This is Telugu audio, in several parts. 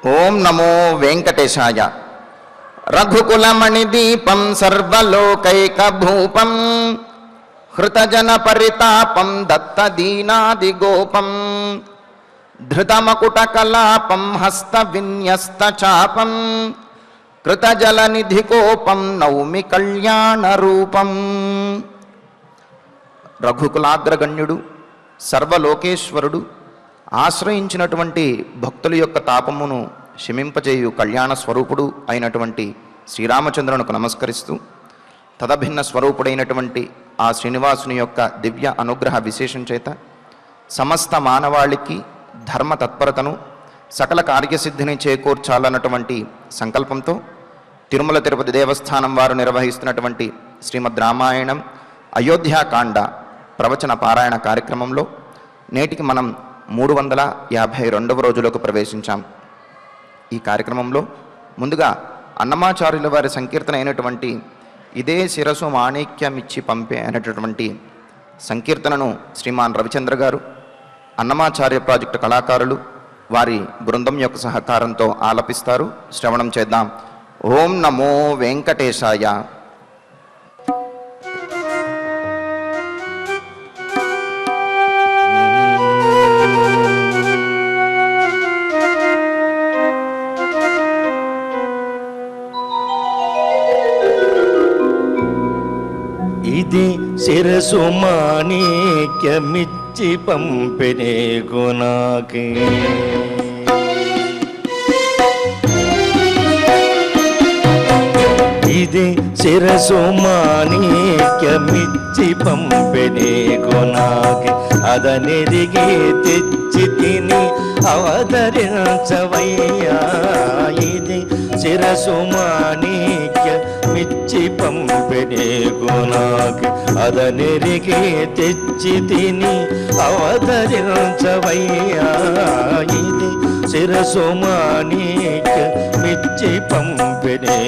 ఓం నమో వెంకటేశాయ. రఘుకులమణిదీపం సర్వలోకైకభూపం హృతజన పరితాపం దత్తదీనాదిగోపం ధృతమకుటకలాపం హస్త విన్యస్త చాపం కృతజలనిధికోపం నౌమి కళ్యాణరూపం. రఘుకులాగ్రగణ్యుడు సర్వలోకేశ్వరుడు ఆశ్రయించినటువంటి భక్తుల యొక్క తాపమును శమింపజేయు కళ్యాణ స్వరూపుడు అయినటువంటి శ్రీరామచంద్రునికి నమస్కరిస్తూ తదభిన్న స్వరూపుడైనటువంటి ఆ శ్రీనివాసుని యొక్క దివ్య అనుగ్రహ విశేషం చేత సమస్త మానవాళికి ధర్మ తత్పరతను సకల కార్యసిద్ధిని చేకూర్చాలన్నటువంటి సంకల్పంతో తిరుమల తిరుపతి దేవస్థానం వారు నిర్వహిస్తున్నటువంటి శ్రీమద్ రామాయణం అయోధ్యాకాండ ప్రవచన పారాయణ కార్యక్రమంలో నేటికి మనం 352వ రోజులోకి ప్రవేశించాం. ఈ కార్యక్రమంలో ముందుగా అన్నమాచార్యుల వారి సంకీర్తన అయినటువంటి ఇదే శిరసు మాణిక్యమిచ్చి పంపే అనేటటువంటి సంకీర్తనను శ్రీమాన్ రవిచంద్ర గారు అన్నమాచార్య ప్రాజెక్టు కళాకారులు వారి బృందం యొక్క సహకారంతో ఆలపిస్తారు. శ్రవణం చేద్దాం. ఓం నమో వెంకటేశాయ. ఇది శిరసు మాణిక్యమిచ్చి పంపినే గుణాకి ఇది శిరసు మాణిక్యమిచ్చి పంపినే గుణాకి అదనిదిగి తెచ్చి తిని అవతరించవయ్యా. ఇది శిరసు మాణిక్యమిచ్చి పంపినే గుణాకి అదనిరిగి తెచ్చి తిని అవతరించవయ్యా. ఇది శిరసు మాణిక్యమిచ్చి పంపినే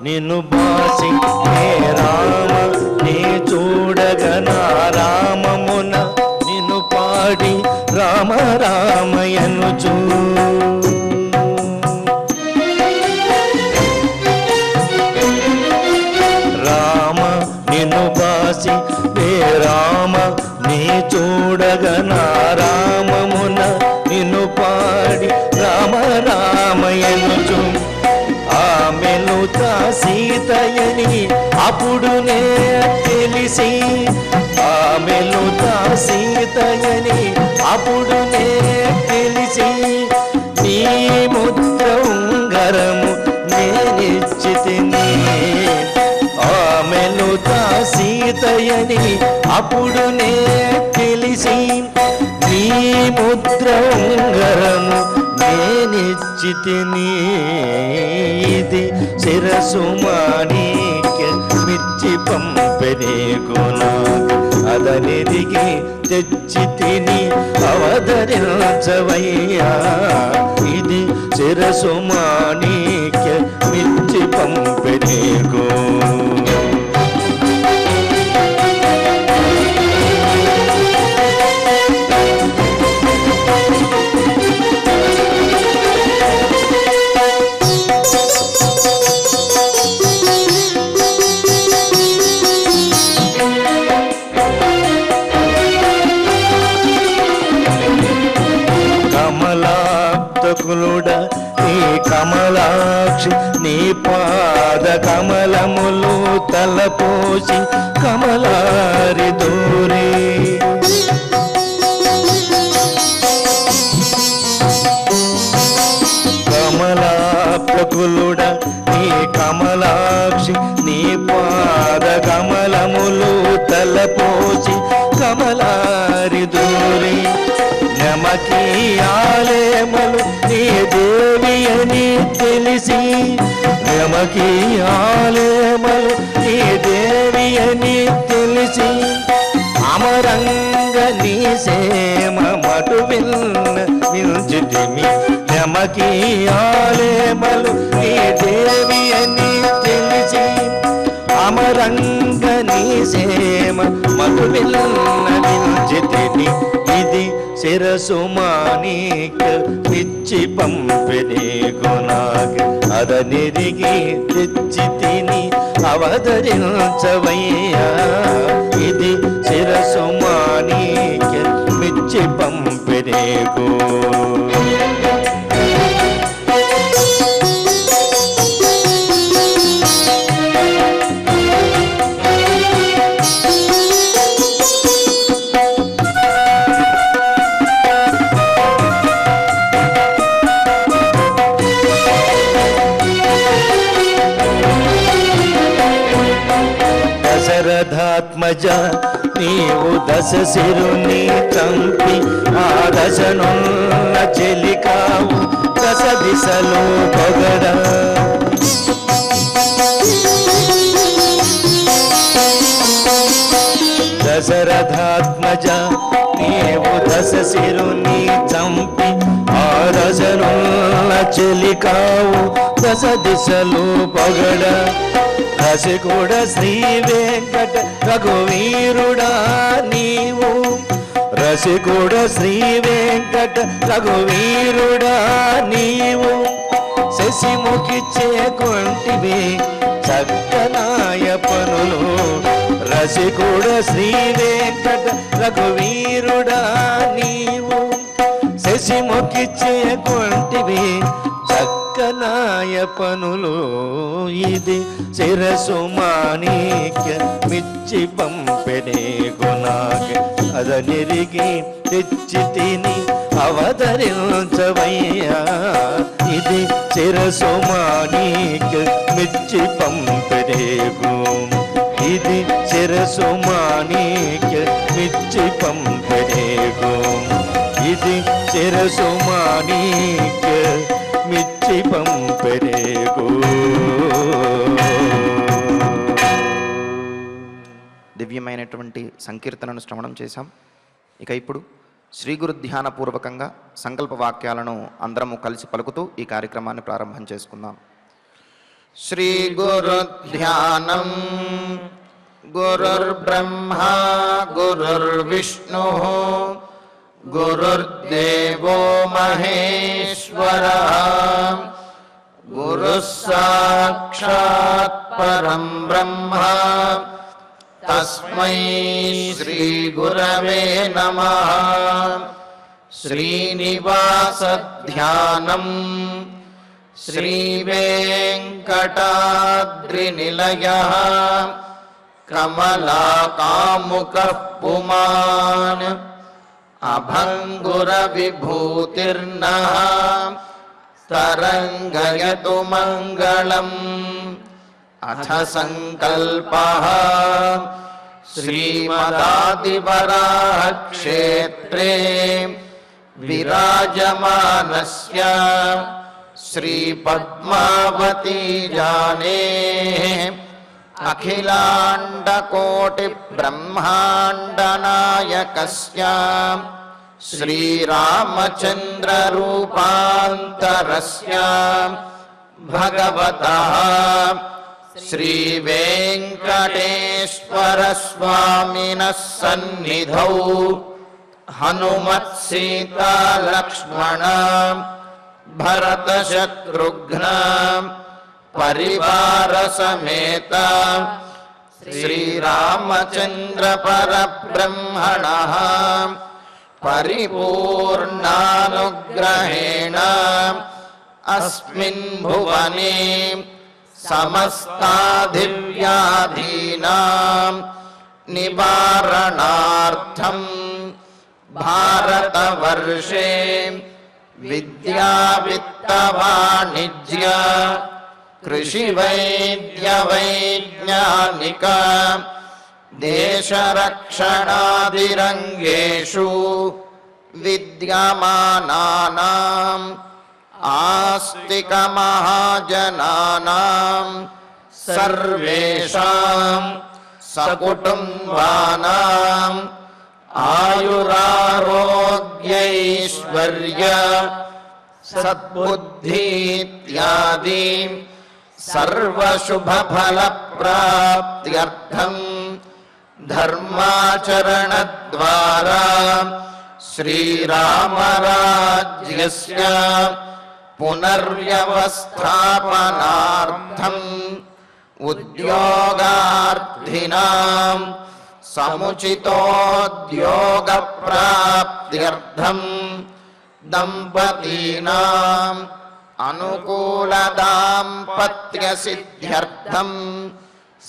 నిన్ను బాసి నే రామ నీ చూడగనా రామమున నిన్ను పాడి రామ రామయను చూ రామ నిన్ను బాసి నే రామ నీ చూడగనా రామమున నిన్ను పాడి రామ రామయను చూ ఆమెలుత సీతయని అప్పుడునే తెలిసి ఆమెలుత సీతయని అప్పుడునే తెలిసి నీ ముద్ర ఉంగరము నేనిచ్చితిని. ఆమెలుత సీతయని అప్పుడునే తెలిసి నీ ముద్ర ఉంగరము నేనిచ్చితిని. ఇది శిరసు మాణిక్యమిచ్చి పంపినే గుణాకి అదనిదిగి తెచ్చి తిని అవతరించవయ్యా. ఇది శిరసు మాణిక్యమిచ్చి పంపినే నీ కమలాక్షి నీ పాద కమలములు తలపోసి కమలారి దూరి కమలా ప్రకులుడ నీ కమలాక్షి నీ పాద కమలములు తలపోసి కమలారి దూరి నమకి ఆలేమలు నీ దేవి అని తెలిసి నమకి ఆలేమలు నీ దేవి అని తెలిసి అమరంగ నీ సేమ మటు విన్న వించితిమి యమకీయాలేమలు నీ దేవి అని తెలిసి అమరంగ నీ సేమ మటు విన్న వించితిని ఇది శిరసు మాణిక పిచ్చి పంపిణీ కొనాగ అదనిరిగి తెచ్చి తిని అవతరించవయ్యా ఇది శిరసు మాణిక పిచ్చి పంపిణీకు దశరథాత్మజ నీవు దశ శిరుని చంపి ఆ దశనున్న చెలికావు దశ దిశలో పొగడ దశరథాత్మజ నీవు దశ శిరుని చంపి ఆ దశనున్న చెలికావు దశ దిశలో పొగడ రసికుడ శ్రీ వెంకట రఘువీరుడా నీవు రసికుడ శ్రీ వెంకట రఘువీరుడా నీవు శశిముఖి చేకొంటివి చక్కనాయ పనులు రసికుడ శ్రీ వెంకట రఘువీరుడా నీవు శశిముఖి చేకొంటివి చక్కనాయ పనులు ఇది శిరసు మాణిక్య మిచ్చి పంపెనే గుణాక అదనిరిగి తెచ్చి తిని అవతరించవయ్యా ఇది శిరసు మాణిక్య మిచ్చి పంపెనేగు ఇది శిరసు మాణిక్య మిచ్చి పంపెనేగు ఇది శిరసు మాణిక్య మిచ్చి పంపెనేగు. దివ్యమైనటువంటి సంకీర్తనను శ్రవణం చేశాం. ఇక ఇప్పుడు శ్రీ గురు ధ్యానపూర్వకంగా సంకల్ప వాక్యాలను అందరము కలిసి పలుకుతూ ఈ కార్యక్రమాన్ని ప్రారంభం చేసుకుందాం. శ్రీ గురు ధ్యానం గురుర్బ్రహ్మా గురుర్విష్ణు గురుర్దేవో మహేశ్వరః గురుః సాక్షాత్ పరం బ్రహ్మ తస్మై శ్రీ గురవే నమః. శ్రీనివాస ధ్యానం శ్రీ వెంకటాద్రినిలయః కమలాకాముకః పుమాన్ అభంగుర విభూతిర్నః తరంగయతు మంగళం. అథ సంకల్పః శ్రీమదాదివరాహ క్షేత్రే విరాజమానస్య శ్రీ పద్మావతీ జానేః అఖిలాండకోటి బ్రహ్మాండ నాయకస్య శ్రీరామచంద్ర రూపాంతరస్య భగవతః శ్రీ వెంకటేశ్వర స్వామినః సన్నిధౌ హనుమత్ సీతా లక్ష్మణ భరత శత్రుఘ్న పరివార సమేత శ్రీరామచంద్ర పరబ్రహ్మణః పరిపూర్ణానుగ్రహేణ అస్మిన్ భువనే సమస్తాధివ్యాధీనాం నివారణార్థం భారతవర్షే విద్యా విత్త వాణిజ్య కృషి వైద్య వైజ్ఞానిక దేశరక్షణాదిరంగేషు విద్యమానానాం ఆస్తిక మహాజనానాం సర్వేషాం సకుటుంబానాం आयुरारोग्यैश्वर्य सद्बुद्धीत्यादि सर्वशुभफलप्राप्त्यर्थं धर्माचरणद्वारा श्रीरामराज्यस्य पुनर्व्यवस्थापनार्थम् उद्योगार्थिनां समुचितोद्योगप्राप्त्यर्थं दम्पतीनाम् अनुकूलदाम्पत्यसिद्ध्यर्थं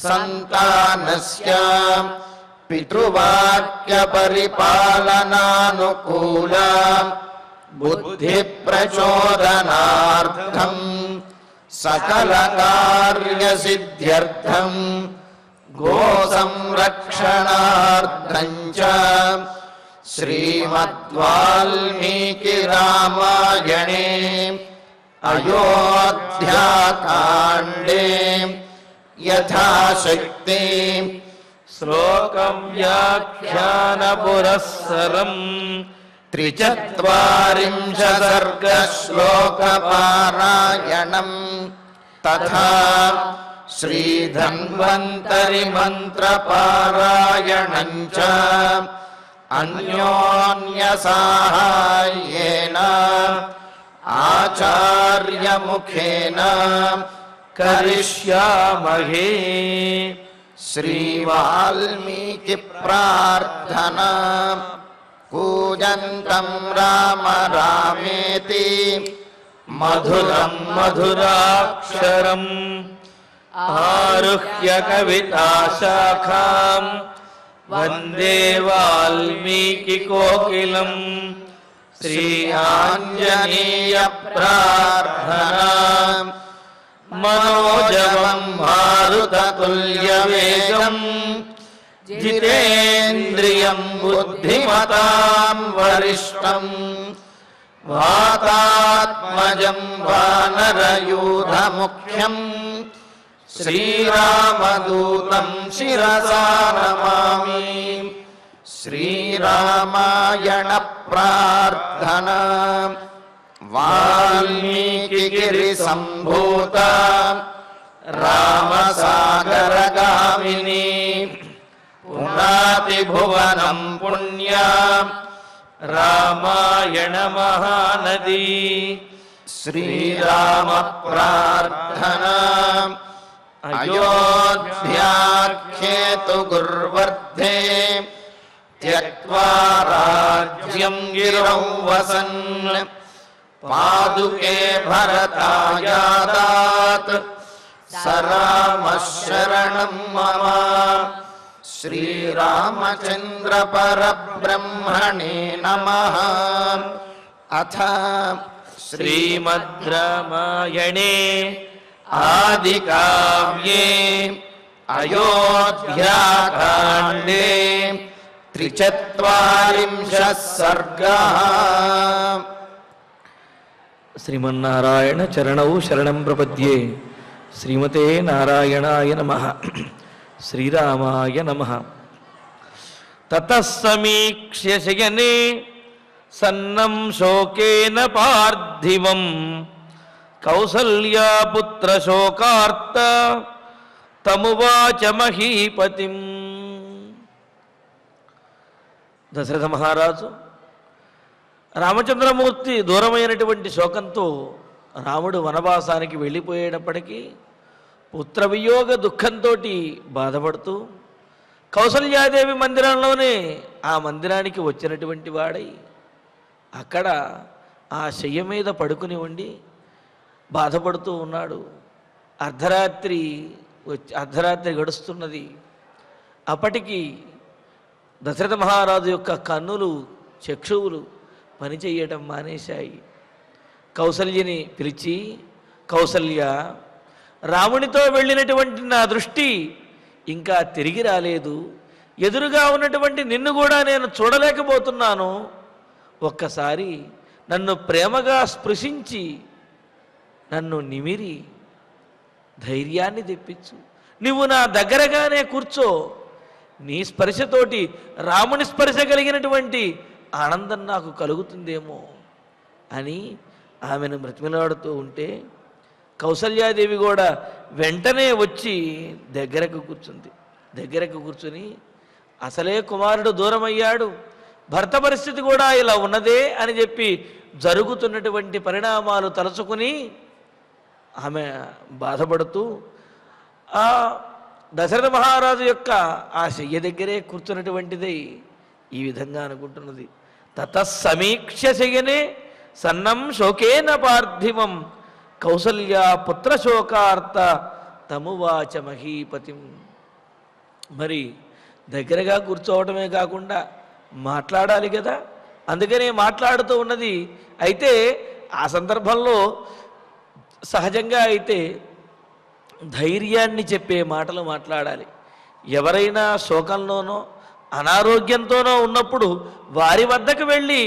सन्तानस्य पितृवाक्यपरिपालनानुकूल बुद्धिप्रचोदनार्थं सकलकार्यसिद्ध्यर्थं गोसंरक्षणार्थं च श्रीमद्वाल्मीकिरामायणे अयोध्याकाण्डे यथाशक्ति श्लोकं व्याख्यानपुरःसरम् 43 सर्गश्लोकपारायणं तथा श्रीधन्वन्तरि मन्त्रपारायणं च अन्योन्यसाहाय्येन आचार्यमुखेन करिष्यामहे। श्रीवाल्मीकि प्रार्थना। कूजन्तं राम रामेति मधुरं मधुराक्षरम् आरुह्य कविताशाखां वन्दे वाल्मीकिकोकिलम्। श्री आञ्जनेय प्रार्थना। मनोजवं मारुततुल्यवेगं जितेन्द्रियं बुद्धिमतां वरिष्ठं वातात्मजं वानरयूथमुख्यं श्रीरामदूतं शिरसा नमामि। श्रीरामायण प्रार्थना। वाल्मीकिगिरिसम्भूत रामसागरगामिनी पुनातिभुवनं पुण्या रामायण महानदी। श्रीराम प्रार्थना। अयोध्याख्येतु गुर्वर्धे त्यक्त्वा राज्यं गिरौ वसन् पादुके भरतायादात् स रामः शरणं मम। श्रीरामचन्द्र परब्रह्मणे नमः। अथ श्रीमद् रामायणे आदिकाव्ये अयोध्याकाण्डे 43 सर्गः। శ్రీమన్నారాయణ చరణౌ శరణం ప్రపద్యే. శ్రీమతే నారాయణాయ నమః. శ్రీరామాయ నమః. తతః సమీక్ష్య శయనే సన్నం శోకేన పార్థివం కౌసల్యాపుత్ర శోకార్త తమువాచ మహీపతిం. దశరథ మహారాజు రామచంద్రమూర్తి దూరమైనటువంటి శోకంతో రాముడు వనవాసానికి వెళ్ళిపోయేటప్పటికీ పుత్రవియోగ దుఃఖంతో బాధపడుతూ కౌసల్యాదేవి మందిరంలోనే ఆ మందిరానికి వచ్చినటువంటి వాడై అక్కడ ఆ శయ్య మీద పడుకుని ఉండి బాధపడుతూ ఉన్నాడు. అర్ధరాత్రి గడుస్తున్నది. అప్పటికి దశరథ మహారాజు యొక్క కన్నులు చక్షువులు పనిచేయటం మానేశాయి. కౌసల్యని పిలిచి, కౌసల్య, రామునితో వెళ్ళినటువంటి నా దృష్టి ఇంకా తిరిగి రాలేదు. ఎదురుగా ఉన్నటువంటి నిన్ను కూడా నేను చూడలేకపోతున్నాను. ఒక్కసారి నన్ను ప్రేమగా స్పృశించి నన్ను నిమిరి ధైర్యాన్ని తెప్పించు. నువ్వు నా దగ్గరగానే కూర్చో, నీ స్పర్శతోటి రాముని స్పర్శ కలిగినటువంటి ఆనందం నాకు కలుగుతుందేమో అని ఆమెను బ్రతిమలాడుతూ ఉంటే కౌసల్యాదేవి కూడా వెంటనే వచ్చి దగ్గరకు కూర్చుంది. దగ్గరకు కూర్చుని అసలే కుమారుడు దూరమయ్యాడు, భర్త పరిస్థితి కూడా ఇలా ఉన్నదే అని చెప్పి జరుగుతున్నటువంటి పరిణామాలు తలుచుకుని ఆమె బాధపడుతూ ఆ దశరథ మహారాజు యొక్క ఆ శయ్య దగ్గరే కూర్చున్నటువంటిది ఈ విధంగా అనుకుంటున్నది. తతస్సమీక్ష్య శయనే సన్నం శోకేన పార్థివం కౌసల్యా పుత్రశోకార్త తమువాచ మహీపతిం. మరి దగ్గరగా కూర్చోవటమే కాకుండా మాట్లాడాలి కదా, అందుకనే మాట్లాడుతూ ఉన్నది. అయితే ఆ సందర్భంలో సహజంగా అయితే ధైర్యాన్ని చెప్పే మాటలు మాట్లాడాలి. ఎవరైనా శోకంలోనో అనారోగ్యంతోనో ఉన్నప్పుడు వారి వద్దకు వెళ్ళి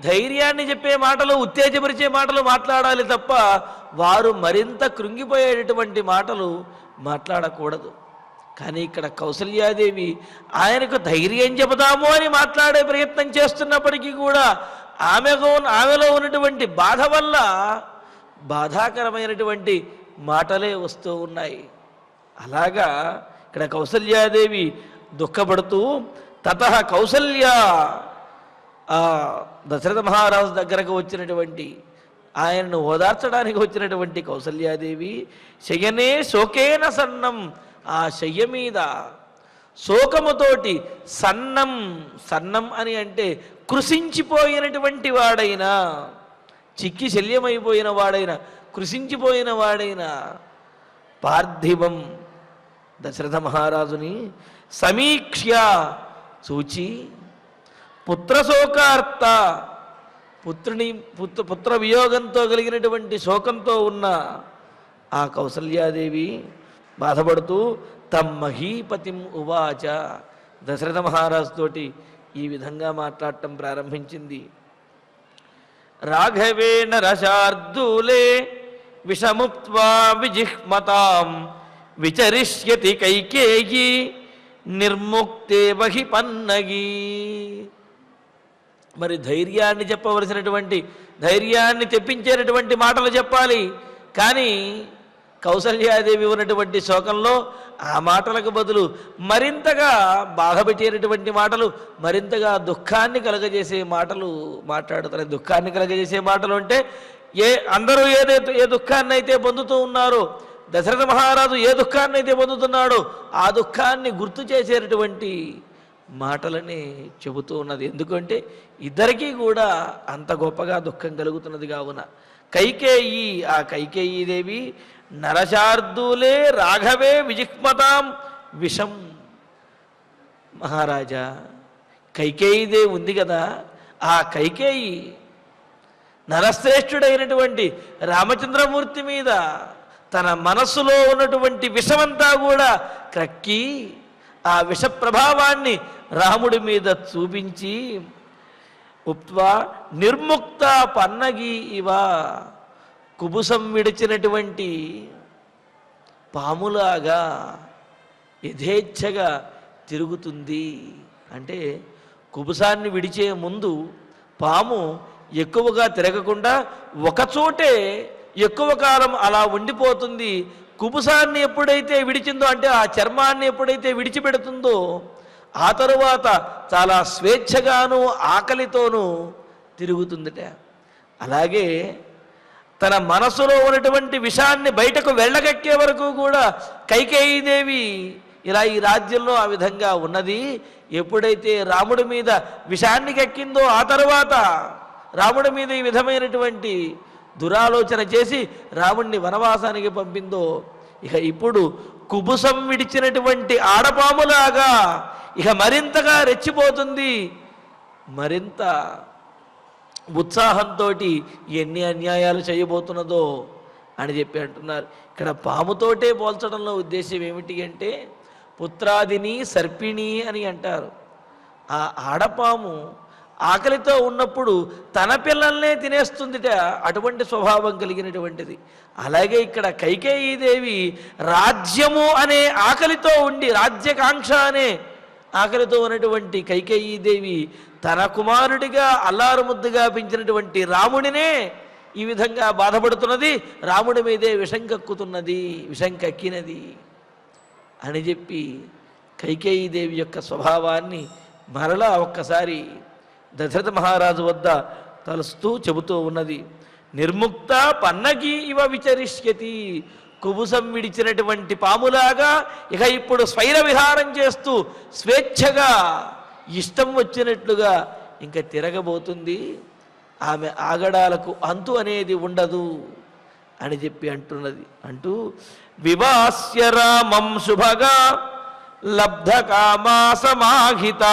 ధైర్యాన్ని చెప్పే మాటలు, ఉత్తేజపరిచే మాటలు మాట్లాడాలి తప్ప వారు మరింత కృంగిపోయేటటువంటి మాటలు మాట్లాడకూడదు. కానీ ఇక్కడ కౌసల్యాదేవి ఆయనకు ధైర్యం చెబుదాము అని మాట్లాడే ప్రయత్నం చేస్తున్నప్పటికీ కూడా ఆమెలో ఉన్నటువంటి బాధ వల్ల బాధాకరమైనటువంటి మాటలే వస్తూ ఉన్నాయి. అలాగా ఇక్కడ కౌసల్యాదేవి దుఃఖపడుతూ తతః కౌసల్య దశరథ మహారాజు దగ్గరకు వచ్చినటువంటి ఆయనను ఓదార్చడానికి వచ్చినటువంటి కౌసల్యాదేవి శయనే శోకేన సన్నం, ఆ శయ్య మీద శోకముతోటి సన్నం, సన్నం అని అంటే కృషించిపోయినటువంటి వాడైనా, చిక్కి శల్యమైపోయిన వాడైనా, కృషించిపోయిన వాడైనా పార్థివం దశరథ మహారాజుని సమీక్ష్య చూచి పుత్రశోకార్త పుత్ర వియోగంతో కలిగినటువంటి శోకంతో ఉన్న ఆ కౌసల్యాదేవి బాధపడుతూ తమ్మహీపతిం ఉవాచ దశరథ మహారాజు తోటి ఈ విధంగా మాట్లాడటం ప్రారంభించింది. రాఘవేణ రశార్దూలే విషముక్త్వా విజిహ్మతాం విచరిష్యతి కైకేయీ నిర్ముక్తే వహి పన్నగి. మరి ధైర్యాన్ని చెప్పవలసినటువంటి, ధైర్యాన్ని తెప్పించేటటువంటి మాటలు చెప్పాలి. కానీ కౌసల్యాదేవి ఉన్నటువంటి శోకంలో ఆ మాటలకు బదులు మరింతగా బాధపెట్టేటటువంటి మాటలు, మరింతగా దుఃఖాన్ని కలగజేసే మాటలు మాట్లాడుతారు. దుఃఖాన్ని కలగజేసే మాటలు అంటే అందరూ ఏ దుఃఖాన్ని అయితే పొందుతూ ఉన్నారో, దశరథ మహారాజు ఏ దుఃఖాన్ని అయితే పొందుతున్నాడో ఆ దుఃఖాన్ని గుర్తు చేసేటటువంటి మాటలని చెబుతూ ఉన్నది. ఎందుకంటే ఇద్దరికీ కూడా అంత గొప్పగా దుఃఖం కలుగుతున్నది కావున. కైకేయి, ఆ కైకేయీదేవి నరశార్దూలే రాఘవే విజిహ్మతాం విషం. మహారాజా, కైకేయీదేవి ఉంది కదా, ఆ కైకేయి నరశ్రేష్ఠుడైనటువంటి రామచంద్రమూర్తి మీద తన మనస్సులో ఉన్నటువంటి విషమంతా కూడా క్రక్కి ఆ విష ప్రభావాన్ని రాముడి మీద చూపించి ఉప్త్వా నిర్ముక్త పన్నగి ఇవ, కుబుసం విడిచినటువంటి పాములాగా యథేచ్ఛగా తిరుగుతుంది. అంటే కుబుసాన్ని విడిచే ముందు పాము ఎక్కువగా తిరగకుండా ఒకచోటే ఎక్కువ కాలం అలా ఉండిపోతుంది. కుబుసాన్ని ఎప్పుడైతే విడిచిందో, అంటే ఆ చర్మాన్ని ఎప్పుడైతే విడిచిపెడుతుందో ఆ తరువాత చాలా స్వేచ్ఛగాను ఆకలితోనూ తిరుగుతుందట. అలాగే తన మనసులో ఉన్నటువంటి విషాన్ని బయటకు వెళ్ళగక్కే వరకు కూడా కైకేయీదేవి ఇలా ఈ రాజ్యంలో ఆ విధంగా ఉన్నది. ఎప్పుడైతే రాముడి మీద విషాన్ని కక్కిందో ఆ తరువాత రాముడి మీద ఈ విధమైనటువంటి దురాలోచన చేసి రాముణ్ణి వనవాసానికి పంపిందో, ఇక ఇప్పుడు కుబుసం విడిచినటువంటి ఆడపాములాగా ఇక మరింతగా రెచ్చిపోతుంది. మరింత ఉత్సాహంతో ఎన్ని అన్యాయాలు చేయబోతున్నదో అని చెప్పి అంటున్నారు. ఇక్కడ పాముతోటే పోల్చడంలో ఉద్దేశం ఏమిటి అంటే పుత్రాదిని సర్పిణి అని అంటారు. ఆ ఆడపాము ఆకలితో ఉన్నప్పుడు తన పిల్లల్నే తినేస్తుందిట, అటువంటి స్వభావం కలిగినటువంటిది. అలాగే ఇక్కడ కైకేయీదేవి రాజ్యము అనే ఆకలితో ఉండి, రాజ్యకాంక్ష అనే ఆకలితో ఉన్నటువంటి కైకేయీదేవి తన కుమారుడిగా అల్లారు ముద్దుగా పెంచినటువంటి రాముడినే ఈ విధంగా బాధపడుతున్నది, రాముడి మీదే విషం కక్కుతున్నది, విషం కక్కినది అని చెప్పి కైకేయీదేవి యొక్క స్వభావాన్ని మరలా ఒక్కసారి దశరథ మహారాజు వద్ద తలుస్తూ చెబుతూ ఉన్నది. నిర్ముక్త పన్నగి ఇవ విచరిష్యతి, కుబుసం విడిచినటువంటి పాములాగా ఇక ఇప్పుడు స్వైర విహారం చేస్తూ స్వేచ్ఛగా ఇష్టం వచ్చినట్లుగా ఇంకా తిరగబోతుంది, ఆమె ఆగడాలకు అంతు అనేది ఉండదు అని చెప్పి అంటున్నది. అంటూ వివాస్య రామం శుభగా లబ్ధ కామా సమాహిత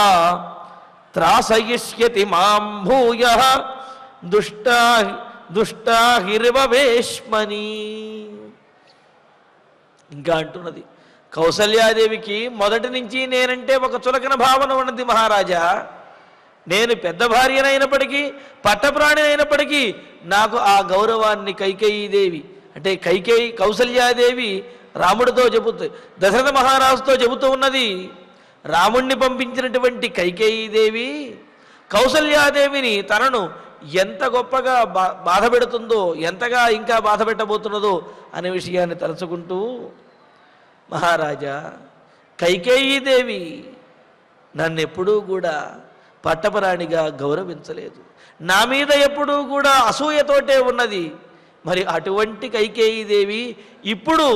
త్రాసయిష్యతి మాం భూయ దుష్టా హిర్వవేష్మని. ఇంకా అంటున్నది, కౌసల్యాదేవికి మొదటి నుంచి నేనంటే ఒక చులకన భావన ఉన్నది మహారాజా. నేను పెద్ద భార్యనైనప్పటికీ పట్టప్రాణినైనప్పటికీ నాకు ఆ గౌరవాన్ని కైకేయీదేవి అంటే కౌసల్యాదేవి రాముడితో చెబుతూ దశరథ మహారాజుతో చెబుతూ ఉన్నది. రాముణ్ణి పంపించినటువంటి కైకేయీదేవి కౌసల్యాదేవిని తనను ఎంత గొప్పగా బాధ పెడుతుందో, ఎంతగా ఇంకా బాధ పెట్టబోతున్నదో అనే విషయాన్ని తలుచుకుంటూ, మహారాజా కైకేయీదేవి నన్నెప్పుడూ కూడా పట్టపరాణిగా గౌరవించలేదు, నా మీద ఎప్పుడూ కూడా అసూయతోటే ఉన్నది. మరి అటువంటి కైకేయీదేవి ఇప్పుడు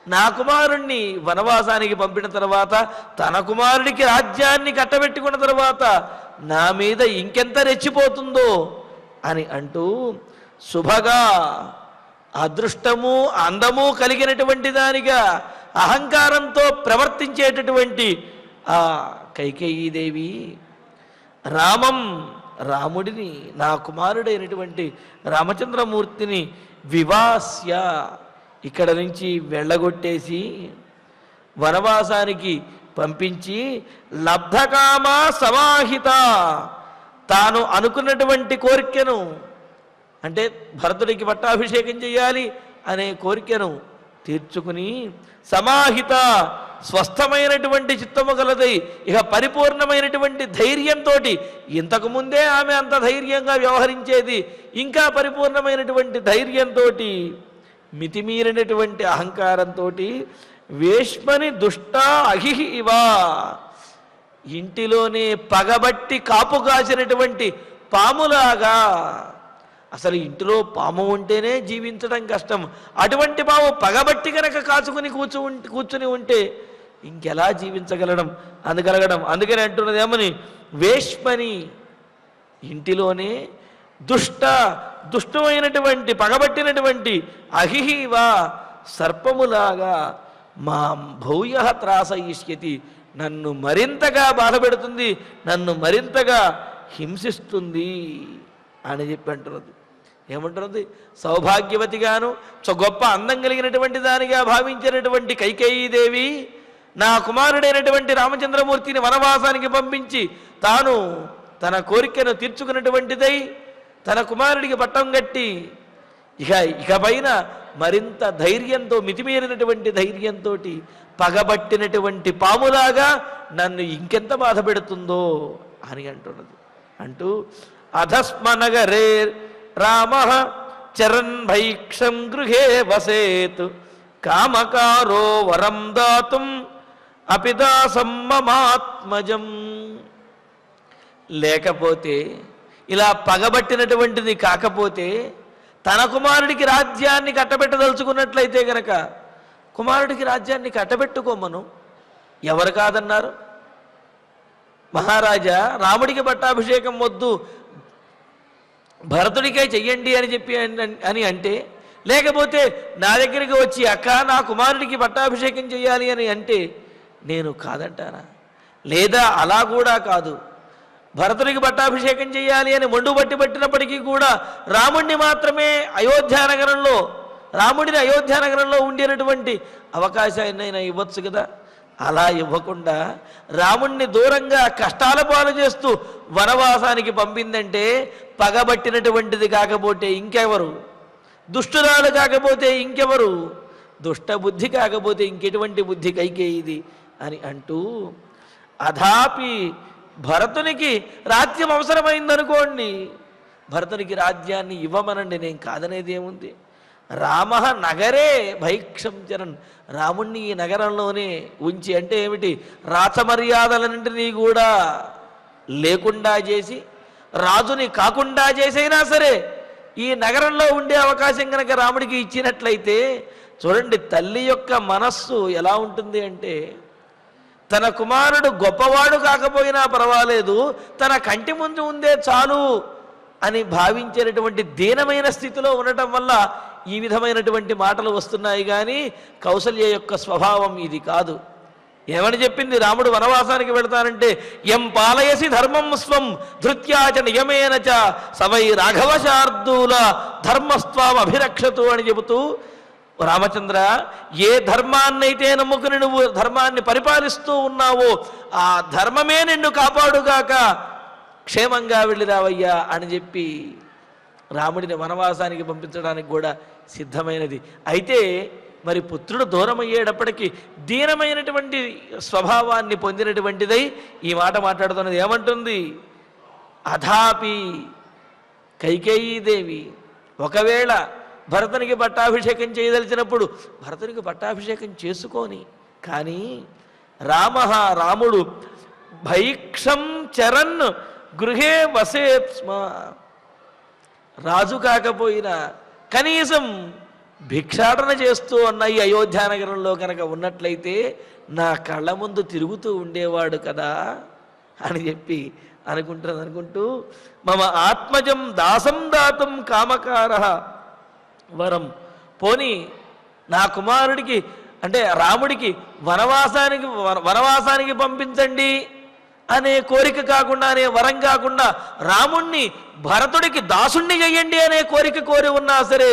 నా కుమారుణ్ణి వనవాసానికి పంపిన తర్వాత, తన కుమారుడికి రాజ్యాన్ని కట్టబెట్టుకున్న తర్వాత నా మీద ఇంకెంత రెచ్చిపోతుందో అని అంటూ, శుభగా అదృష్టము అందము కలిగినటువంటి దానిగా అహంకారంతో ప్రవర్తించేటటువంటి ఆ కైకేయీదేవి రాముడిని నా కుమారుడైనటువంటి రామచంద్రమూర్తిని వివాస్య ఇక్కడ నుంచి వెళ్ళగొట్టేసి వనవాసానికి పంపించి లబ్ధకామా సమాహిత తాను అనుకున్నటువంటి కోరికను అంటే భరతుడికి పట్టాభిషేకం చేయాలి అనే కోరికను తీర్చుకుని సమాహిత స్వస్థమైనటువంటి చిత్తము గలదై ఇక పరిపూర్ణమైనటువంటి ధైర్యంతో, ఇంతకుముందే ఆమె అంత ధైర్యంగా వ్యవహరించేది, ఇంకా పరిపూర్ణమైనటువంటి ధైర్యంతో, మితిమీరినటువంటి అహంకారంతో, వేష్మని దుష్ట అహిహి ఇవా ఇంటిలోనే పగబట్టి కాపు కాసినటువంటి పాములాగా. అసలు ఇంటిలో పాము ఉంటేనే జీవించడం కష్టం, అటువంటి పాము పగబట్టి కనుక కాచుకుని కూర్చుని ఉంటే ఇంకెలా అందుగలగడం. అందుకని అంటున్నది ఏమని, వేష్మని ఇంటిలోనే దుష్టమైనటువంటి పగబట్టినటువంటి అహిహివా సర్పములాగా మాం భూయ త్రాసయిష్యతి నన్ను మరింతగా బాధపెడుతుంది, నన్ను మరింతగా హింసిస్తుంది అని చెప్పి అంటున్నది. ఏమంటున్నది, సౌభాగ్యవతిగాను గొప్ప అందం కలిగినటువంటి దానిగా భావించినటువంటి కైకేయీదేవి నా కుమారుడైనటువంటి రామచంద్రమూర్తిని వనవాసానికి పంపించి తాను తన కోరికను తీర్చుకున్నటువంటిదై తన కుమారుడికి పట్టం కట్టి ఇకపైన మరింత ధైర్యంతో, మితిమీరినటువంటి ధైర్యంతో పగబట్టినటువంటి పాములాగా నన్ను ఇంకెంత బాధ పెడుతుందో అని అంటున్నది. అంటూ అధస్మనగరే రామ చరణ్ భైక్షం గృహే వసేత్ కామకారో వరం దాతుం అపిదాసం మమాత్మజం. లేకపోతే ఇలా పగబట్టినటువంటిది కాకపోతే తన కుమారుడికి రాజ్యాన్ని కట్టబెట్టదలుచుకున్నట్లయితే గనక కుమారుడికి రాజ్యాన్ని కట్టబెట్టుకోమను, ఎవరు కాదన్నారు? మహారాజా రాముడికి పట్టాభిషేకం వద్దు, భరతుడికే చెయ్యండి అని చెప్పి అని అంటే, లేకపోతే నా దగ్గరికి వచ్చి అక్క నా కుమారుడికి పట్టాభిషేకం చేయాలి అని అంటే నేను కాదంటానా? లేదా అలా కూడా కాదు, భరతుడికి పట్టాభిషేకం చేయాలి అని పట్టినప్పటికీ కూడా రాముడిని మాత్రమే రాముడిని అయోధ్యానగరంలో ఉండేటటువంటి అవకాశాన్నైనా ఇవ్వచ్చు కదా. అలా ఇవ్వకుండా రాముణ్ణి దూరంగా కష్టాల పాలు చేస్తూ వనవాసానికి పంపిందంటే పగబట్టినటువంటిది కాకపోతే ఇంకెవరు? దుష్టురాలు కాకపోతే ఇంకెవరు? దుష్ట బుద్ధి కాకపోతే ఇంకెటువంటి బుద్ధి కైకేయిది అని అంటూ అథాపి భరతునికి రాజ్యం అవసరమైందనుకోండి, భరతునికి రాజ్యాన్ని ఇవ్వమనండి, నేను కాదనేది ఏముంది. రామ నగరే భైక్షం చరణ్, రాముణ్ణి ఈ నగరంలోనే ఉంచి, అంటే ఏమిటి, రాచమర్యాదలన్నింటినీ కూడా లేకుండా చేసి, రాజుని కాకుండా చేసైనా సరే ఈ నగరంలో ఉండే అవకాశం కనుక రాముడికి ఇచ్చినట్లయితే, చూడండి తల్లి యొక్క మనస్సు ఎలా ఉంటుంది అంటే, తన కుమారుడు గొప్పవాడు కాకపోయినా పర్వాలేదు, తన కంటి ముందు ఉందే చాలు అని భావించేటటువంటి దీనమైన స్థితిలో ఉండటం వల్ల ఈ విధమైనటువంటి మాటలు వస్తున్నాయి. కానీ కౌసల్య యొక్క స్వభావం ఇది కాదు. ఏమని చెప్పింది? రాముడు వనవాసానికి వెళతానంటే, ఎం పాలయసి ధర్మం స్వం ధృత్యాచ నియమేన చ సవై రాఘవ శార్దూల ధర్మస్వాం అభిరక్షతు అని చెబుతూ, రామచంద్ర, ఏ ధర్మాన్నైతే నమ్ముకుని నువ్వు ధర్మాన్ని పరిపాలిస్తూ ఉన్నావో ఆ ధర్మమే నిన్ను కాపాడుగాక, క్షేమంగా వెళ్ళి రావయ్యా అని చెప్పి రాముడిని వనవాసానికి పంపించడానికి కూడా సిద్ధమైనది. అయితే మరి పుత్రుడు దూరం అయ్యేటప్పటికీ దీనమైనటువంటి స్వభావాన్ని పొందినటువంటిదై ఈ మాట మాట్లాడుతున్నది. ఏమంటుంది? అథాపి కైకేయీదేవి ఒకవేళ భరతునికి పట్టాభిషేకం చేయదలిచినప్పుడు భరతునికి పట్టాభిషేకం చేసుకొని, కానీ రాముడు భైక్షం చరణ్ గృహే వసేత్ స్మ, రాజు కాకపోయినా కనీసం భిక్షాటన చేస్తూ ఉన్న ఈ అయోధ్యానగరంలో కనుక ఉన్నట్లయితే నా కళ్ళ ముందు తిరుగుతూ ఉండేవాడు కదా అని చెప్పి అనుకుంటూ, మమ ఆత్మజం దాసం దాతం కామకార వరం, పోని నా కుమారుడికి అంటే రాముడికి వనవాసానికి పంపించండి అనే కోరిక కాకుండా, అనే వరం కాకుండా, రాముణ్ణి భరతుడికి దాసుణ్ణి చెయ్యండి అనే కోరిక కోరి ఉన్నా సరే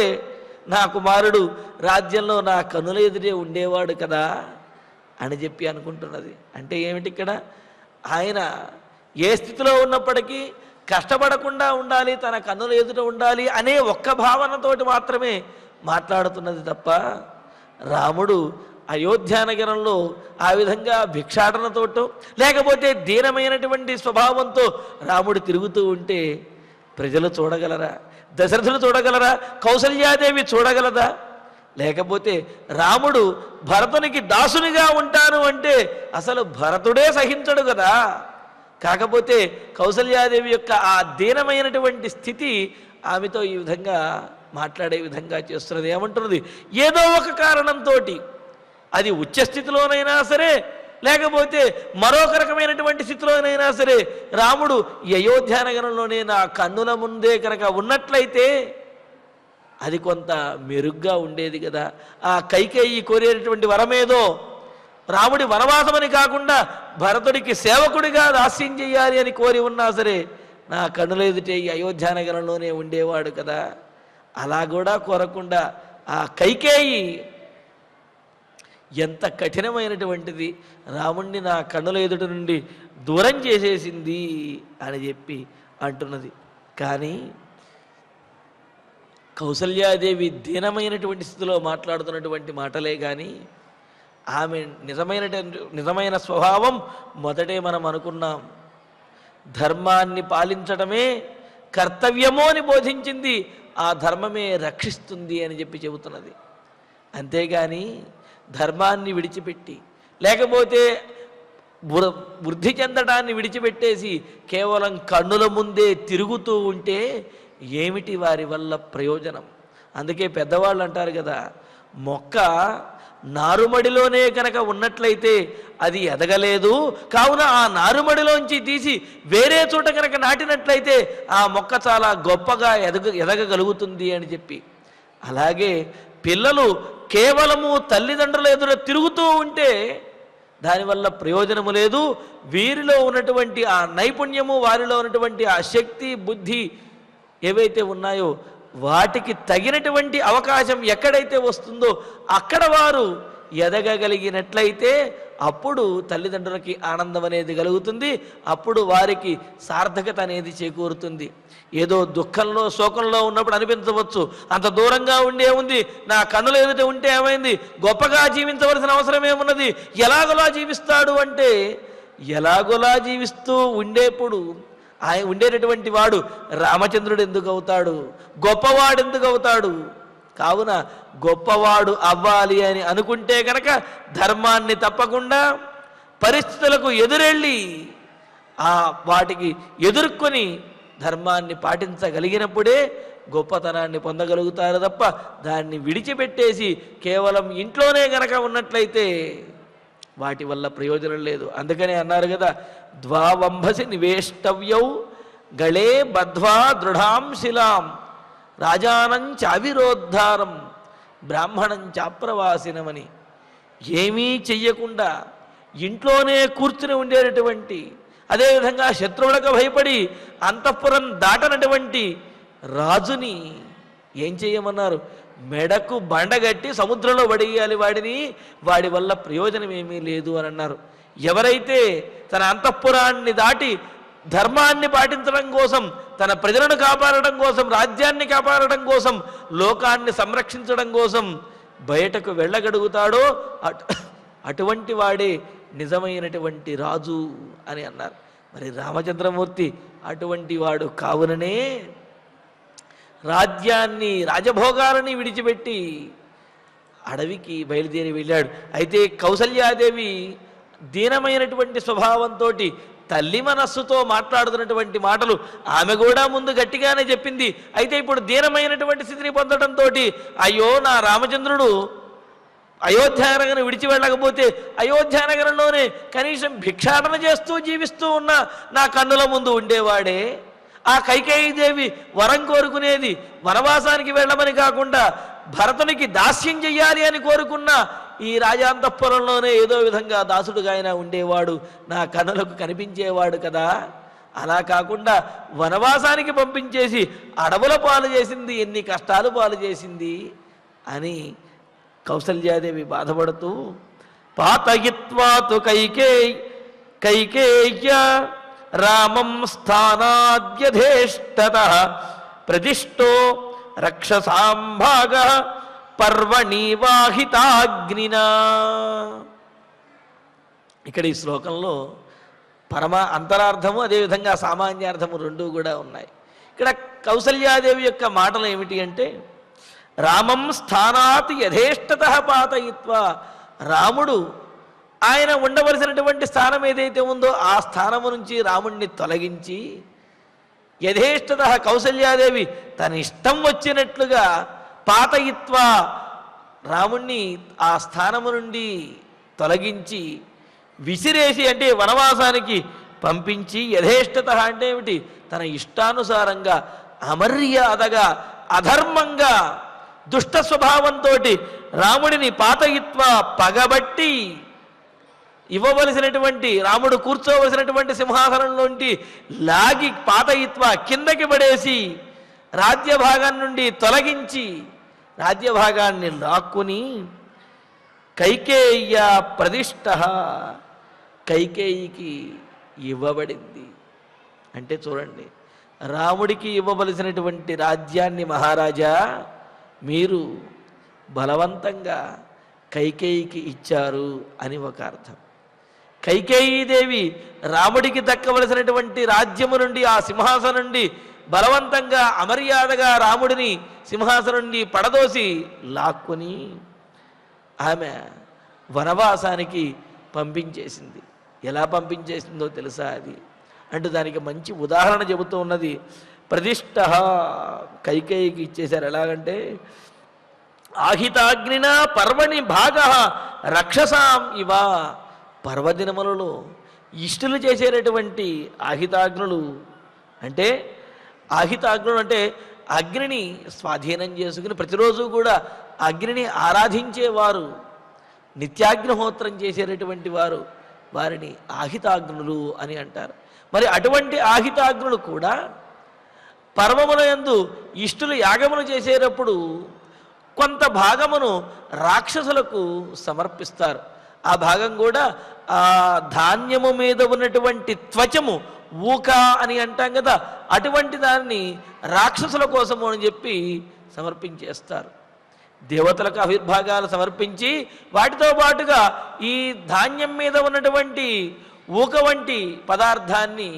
నా కుమారుడు రాజ్యంలో నా కన్నుల ఎదురే ఉండేవాడు కదా అని చెప్పి అనుకుంటున్నది. అంటే ఏమిటి ఇక్కడ? ఆయన ఏ స్థితిలో ఉన్నప్పటికీ కష్టపడకుండా ఉండాలి, తన కన్నుల ఎదుట ఉండాలి అనే ఒక్క భావనతోటి మాత్రమే మాట్లాడుతున్నది తప్ప, రాముడు అయోధ్యానగరంలో ఆ విధంగా భిక్షాటనతోటో లేకపోతే దీనమైనటువంటి స్వభావంతో రాముడు తిరుగుతూ ఉంటే ప్రజలు చూడగలరా? దశరథులు చూడగలరా? కౌసల్యాదేవి చూడగలదా? లేకపోతే రాముడు భరతునికి దాసునిగా ఉంటాను అంటే అసలు భరతుడే సహించడు కదా. కాకపోతే కౌసల్యాదేవి యొక్క ఆ దీనమైనటువంటి స్థితి ఆమెతో ఈ విధంగా మాట్లాడే విధంగా చేస్తున్నది. ఏమంటున్నది? ఏదో ఒక కారణంతో, అది ఉచ్చస్థితిలోనైనా సరే లేకపోతే మరొక రకమైనటువంటి స్థితిలోనైనా సరే, రాముడు ఈ అయోధ్యానగరంలోనే నా కన్నుల ముందే కనుక ఉన్నట్లయితే అది కొంత మెరుగ్గా ఉండేది కదా. ఆ కైకేయి కోరేటటువంటి వరమేదో రాముడి వనవాసమని కాకుండా భరతుడికి సేవకుడిగా దాస్యం చెయ్యాలి అని కోరి ఉన్నా సరే నా కన్నుల ఎదుటే ఈ అయోధ్యానగరంలోనే ఉండేవాడు కదా. అలా కూడా కోరకుండా ఆ కైకేయి ఎంత కఠినమైనటువంటిది, రాముణ్ణి నా కన్నుల ఎదుట నుండి దూరం చేసేసింది అని చెప్పి అంటున్నది. కానీ కౌసల్యాదేవి స్థితిలో మాట్లాడుతున్నటువంటి మాటలే కానీ ఆమె నిజమైన స్వభావం మొదటే మనం అనుకున్నాం. ధర్మాన్ని పాలించడమే కర్తవ్యమో అని బోధించింది, ఆ ధర్మమే రక్షిస్తుంది అని చెప్పి చెబుతున్నది. అంతేగాని ధర్మాన్ని విడిచిపెట్టి లేకపోతే వృద్ధి చెందడాన్ని విడిచిపెట్టేసి కేవలం కన్నుల ముందే తిరుగుతూ ఉంటే ఏమిటి వారి వల్ల ప్రయోజనం? అందుకే పెద్దవాళ్ళు అంటారు కదా, మొక్క నారుమడిలోనే కనుక ఉన్నట్లయితే అది ఎదగలేదు, కావున ఆ నారుమడిలోంచి తీసి వేరే చోట కనుక నాటినట్లయితే ఆ మొక్క చాలా గొప్పగా ఎదగగలుగుతుంది అని చెప్పి. అలాగే పిల్లలు కేవలము తల్లిదండ్రుల ఎదుట తిరుగుతూ ఉంటే దానివల్ల ప్రయోజనము లేదు. వీరిలో ఉన్నటువంటి ఆ నైపుణ్యము, వారిలో ఉన్నటువంటి ఆ శక్తి, బుద్ధి ఏవైతే ఉన్నాయో వాటికి తగినటువంటి అవకాశం ఎక్కడైతే వస్తుందో అక్కడ వారు ఎదగగలిగినట్లయితే అప్పుడు తల్లిదండ్రులకి ఆనందం అనేది కలుగుతుంది, అప్పుడు వారికి సార్థకత అనేది చేకూరుతుంది. ఏదో దుఃఖంలో శోకంలో ఉన్నప్పుడు అనిపించవచ్చు, అంత దూరంగా ఉండే ఉంది, నా కన్నుల ఎదుట ఉంటే ఏమైంది, గొప్పగా జీవించవలసిన అవసరం ఏమున్నది, ఎలాగలా జీవిస్తాడు అంటే ఎలాగోలా జీవిస్తూ ఉండేప్పుడు ఆయన ఉండేటటువంటి వాడు రామచంద్రుడు ఎందుకు అవుతాడు, గొప్పవాడు ఎందుకు అవుతాడు? కావున గొప్పవాడు అవ్వాలి అని అనుకుంటే కనుక ధర్మాన్ని తప్పకుండా పరిస్థితులకు ఎదురెళ్ళి వాటికి ఎదుర్కొని ధర్మాన్ని పాటించగలిగినప్పుడే గొప్పతనాన్ని పొందగలుగుతారు తప్ప దాన్ని విడిచిపెట్టేసి కేవలం ఇంట్లోనే గనక ఉన్నట్లయితే వాటి వల్ల ప్రయోజనం లేదు. అందుకనే అన్నారు కదా, ద్వావంభసి నివేష్టవ్యౌ గళే బద్ధ్వా దృఢాం శిలాం రాజానం చావిరోద్ధారం బ్రాహ్మణం చాప్రవాసినమని. ఏమీ చెయ్యకుండా ఇంట్లోనే కూర్చుని ఉండేటటువంటి, అదేవిధంగా శత్రువులకు భయపడి అంతఃపురం దాటనటువంటి రాజుని ఏం చేయమన్నారు? మెడకు బండగట్టి సముద్రంలో పడేయాలి వాడిని, వాడి వల్ల ప్రయోజనం ఏమీ లేదు అని అన్నారు. ఎవరైతే తన అంతఃపురాన్ని దాటి ధర్మాన్ని పాటించడం కోసం, తన ప్రజలను కాపాడడం కోసం, రాజ్యాన్ని కాపాడడం కోసం, లోకాన్ని సంరక్షించడం కోసం బయటకు వెళ్ళగలుగుతాడో అటువంటి వాడే నిజమైనటువంటి రాజు అని అన్నారు. మరి రామచంద్రమూర్తి అటువంటి వాడు కావుననే రాజ్యాన్ని, రాజభోగాలని విడిచిపెట్టి అడవికి బయలుదేరి వెళ్ళాడు. అయితే కౌసల్యాదేవి దీనమైనటువంటి స్వభావంతో, తల్లి మనస్సుతో మాట్లాడుతున్నటువంటి మాటలు ఆమె కూడా ముందు గట్టిగానే చెప్పింది. అయితే ఇప్పుడు దీనమైనటువంటి స్థితిని పొందడంతో, అయ్యో నా రామచంద్రుడు అయోధ్యానగరం విడిచి వెళ్ళకపోతే అయోధ్యానగరంలోనే కనీసం భిక్షాటన చేస్తూ జీవిస్తూ ఉన్న నా కన్నుల ముందు ఉండేవాడే. ఆ కైకేయీదేవి వరం కోరుకునేది వనవాసానికి వెళ్ళమని కాకుండా భరతునికి దాస్యం చెయ్యాలి అని కోరుకున్న ఈ రాజాంతఃపురంలోనే ఏదో విధంగా దాసుడుగా ఆయన ఉండేవాడు, నా కన్నులకు కనిపించేవాడు కదా. అలా కాకుండా వనవాసానికి పంపించేసి అడవుల పాలు చేసింది, ఎన్ని కష్టాలు పాలు చేసింది అని కౌసల్యాదేవి బాధపడుతూ, పాతయిత్వాతు కైకేయ్య రామం స్థానాద్యధేష్టతః ప్రదిష్టో రక్షసాంభాగ పర్వణి వాహితాగ్నినా. ఇక్కడ ఈ శ్లోకంలో పరమ అంతరార్థము, అదేవిధంగా సామాన్యార్థము రెండూ కూడా ఉన్నాయి. ఇక్కడ కౌసల్యాదేవి యొక్క మాటలు ఏమిటి అంటే, రామం స్థానాత్ యథేష్టతః పాతయిత్వా, రాముడు ఆయన ఉండవలసినటువంటి స్థానం ఏదైతే ఉందో ఆ స్థానము నుంచి రాముణ్ణి తొలగించి, యథేష్టతః కౌసల్యాదేవి తన ఇష్టం వచ్చినట్లుగా పాతయిత్వా రాముణ్ణి ఆ స్థానము నుండి తొలగించి విసిరేసి, అంటే వనవాసానికి పంపించి, యథేష్టతః అంటే ఏమిటి? తన ఇష్టానుసారంగా అమర్యాదగా అధర్మంగా దుష్ట స్వభావంతో రాముడిని పాతయిత్వా పగబట్టి ఇవ్వవలసినటువంటి, రాముడు కూర్చోవలసినటువంటి సింహాసనంలోంటి లాగి పాతయిత్వా కిందకి పడేసి రాజ్యభాగం నుండి తొలగించి రాజ్యభాగాన్ని లాక్కుని కైకేయ్య ప్రదిష్ట, కైకేయికి ఇవ్వబడింది. అంటే చూడండి, రాముడికి ఇవ్వవలసినటువంటి రాజ్యాన్ని మహారాజా మీరు బలవంతంగా కైకేయికి ఇచ్చారు అని ఒక అర్థం. కైకేయీదేవి రాముడికి దక్కవలసినటువంటి రాజ్యము నుండి, ఆ సింహాసనం నుండి బలవంతంగా అమర్యాదగా రాముడిని సింహాసనం నుండి పడదోసి లాక్కుని ఆమె వనవాసానికి పంపించేసింది. ఎలా పంపించేసిందో తెలుసా అది? అంటూ దానికి మంచి ఉదాహరణ చెబుతూ ఉన్నది. ప్రదిష్ట కైకేయికి ఇచ్చేశారు. ఎలాగంటే, ఆహితాగ్నిన పర్వణి భాగ రక్షసాం ఇవ, పర్వదినములలో ఇష్టులు చేసేటటువంటి ఆహితాగ్నులు అంటే, ఆహితాగ్నులు అంటే అగ్నిని స్వాధీనం చేసుకుని ప్రతిరోజు కూడా అగ్నిని ఆరాధించేవారు, నిత్యాగ్నిహోత్రం చేసేటటువంటి వారు, వారిని ఆహితాగ్నులు అని అంటారు. మరి అటువంటి ఆహితాగ్నులు కూడా పర్వముల యందు ఇష్టులు యాగములు చేసేటప్పుడు కొంత భాగమును రాక్షసులకు సమర్పిస్తారు. ఆ భాగం కూడా ఆ ధాన్యము మీద ఉన్నటువంటి త్వచము, ఊక అని అంటాం కదా, అటువంటి దాన్ని రాక్షసుల కోసము అని చెప్పి సమర్పించేస్తారు. దేవతలకు ఆవిర్భాగాలు సమర్పించి వాటితో పాటుగా ఈ ధాన్యం మీద ఉన్నటువంటి ఊక వంటి పదార్థాన్ని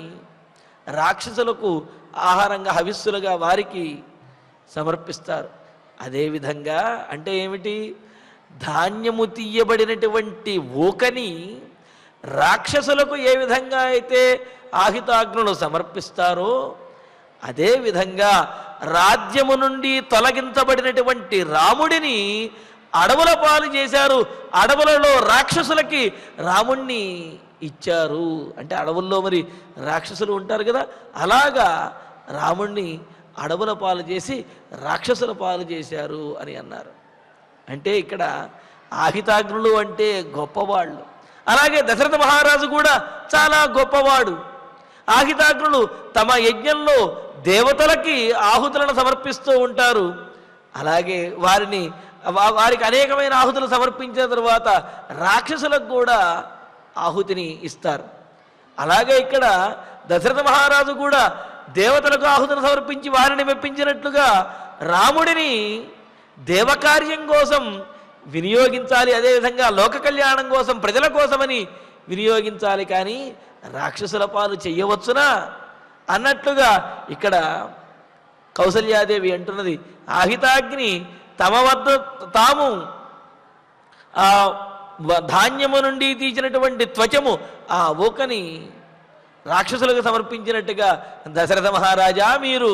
రాక్షసులకు ఆహారంగా హవిస్సులుగా వారికి సమర్పిస్తారు. అదేవిధంగా అంటే ఏమిటి, ధాన్యము తీయబడినటువంటి ఊకని రాక్షసులకు ఏ విధంగా అయితే ఆహితాగ్నులు సమర్పిస్తారో అదేవిధంగా రాజ్యము నుండి తొలగించబడినటువంటి రాముడిని అడవుల పాలు చేశారు. అడవులలో రాక్షసులకి రాముణ్ణి ఇచ్చారు. అంటే అడవుల్లో మరి రాక్షసులు ఉంటారు కదా, అలాగా రాముణ్ణి అడవుల పాలు చేసి రాక్షసుల పాలు చేశారు అని అన్నారు. అంటే ఇక్కడ ఆహితాగ్నులు అంటే గొప్పవాళ్ళు. అలాగే దశరథ మహారాజు కూడా చాలా గొప్పవాడు. ఆహితాగ్నులు తమ యజ్ఞంలో దేవతలకి ఆహుతులను సమర్పిస్తూ ఉంటారు. అలాగే వారికి అనేకమైన ఆహుతులు సమర్పించిన తరువాత రాక్షసులకు కూడా ఆహుతిని ఇస్తారు. అలాగే ఇక్కడ దశరథ మహారాజు కూడా దేవతలకు ఆహుతులు సమర్పించి వారిని మెప్పించినట్లుగా రాముడిని దేవకార్యం కోసం వినియోగించాలి, అదేవిధంగా లోక కళ్యాణం కోసం ప్రజల కోసమని వినియోగించాలి, కానీ రాక్షసుల పాలు చెయ్యవచ్చునా అన్నట్లుగా ఇక్కడ కౌసల్యాదేవి అంటున్నది. ఆహితాగ్ని తమ వద్ద తాము ఆ ధాన్యము నుండి తీసినటువంటి త్వచము ఆ ఊకని రాక్షసులకు సమర్పించినట్టుగా దశరథ మహారాజా మీరు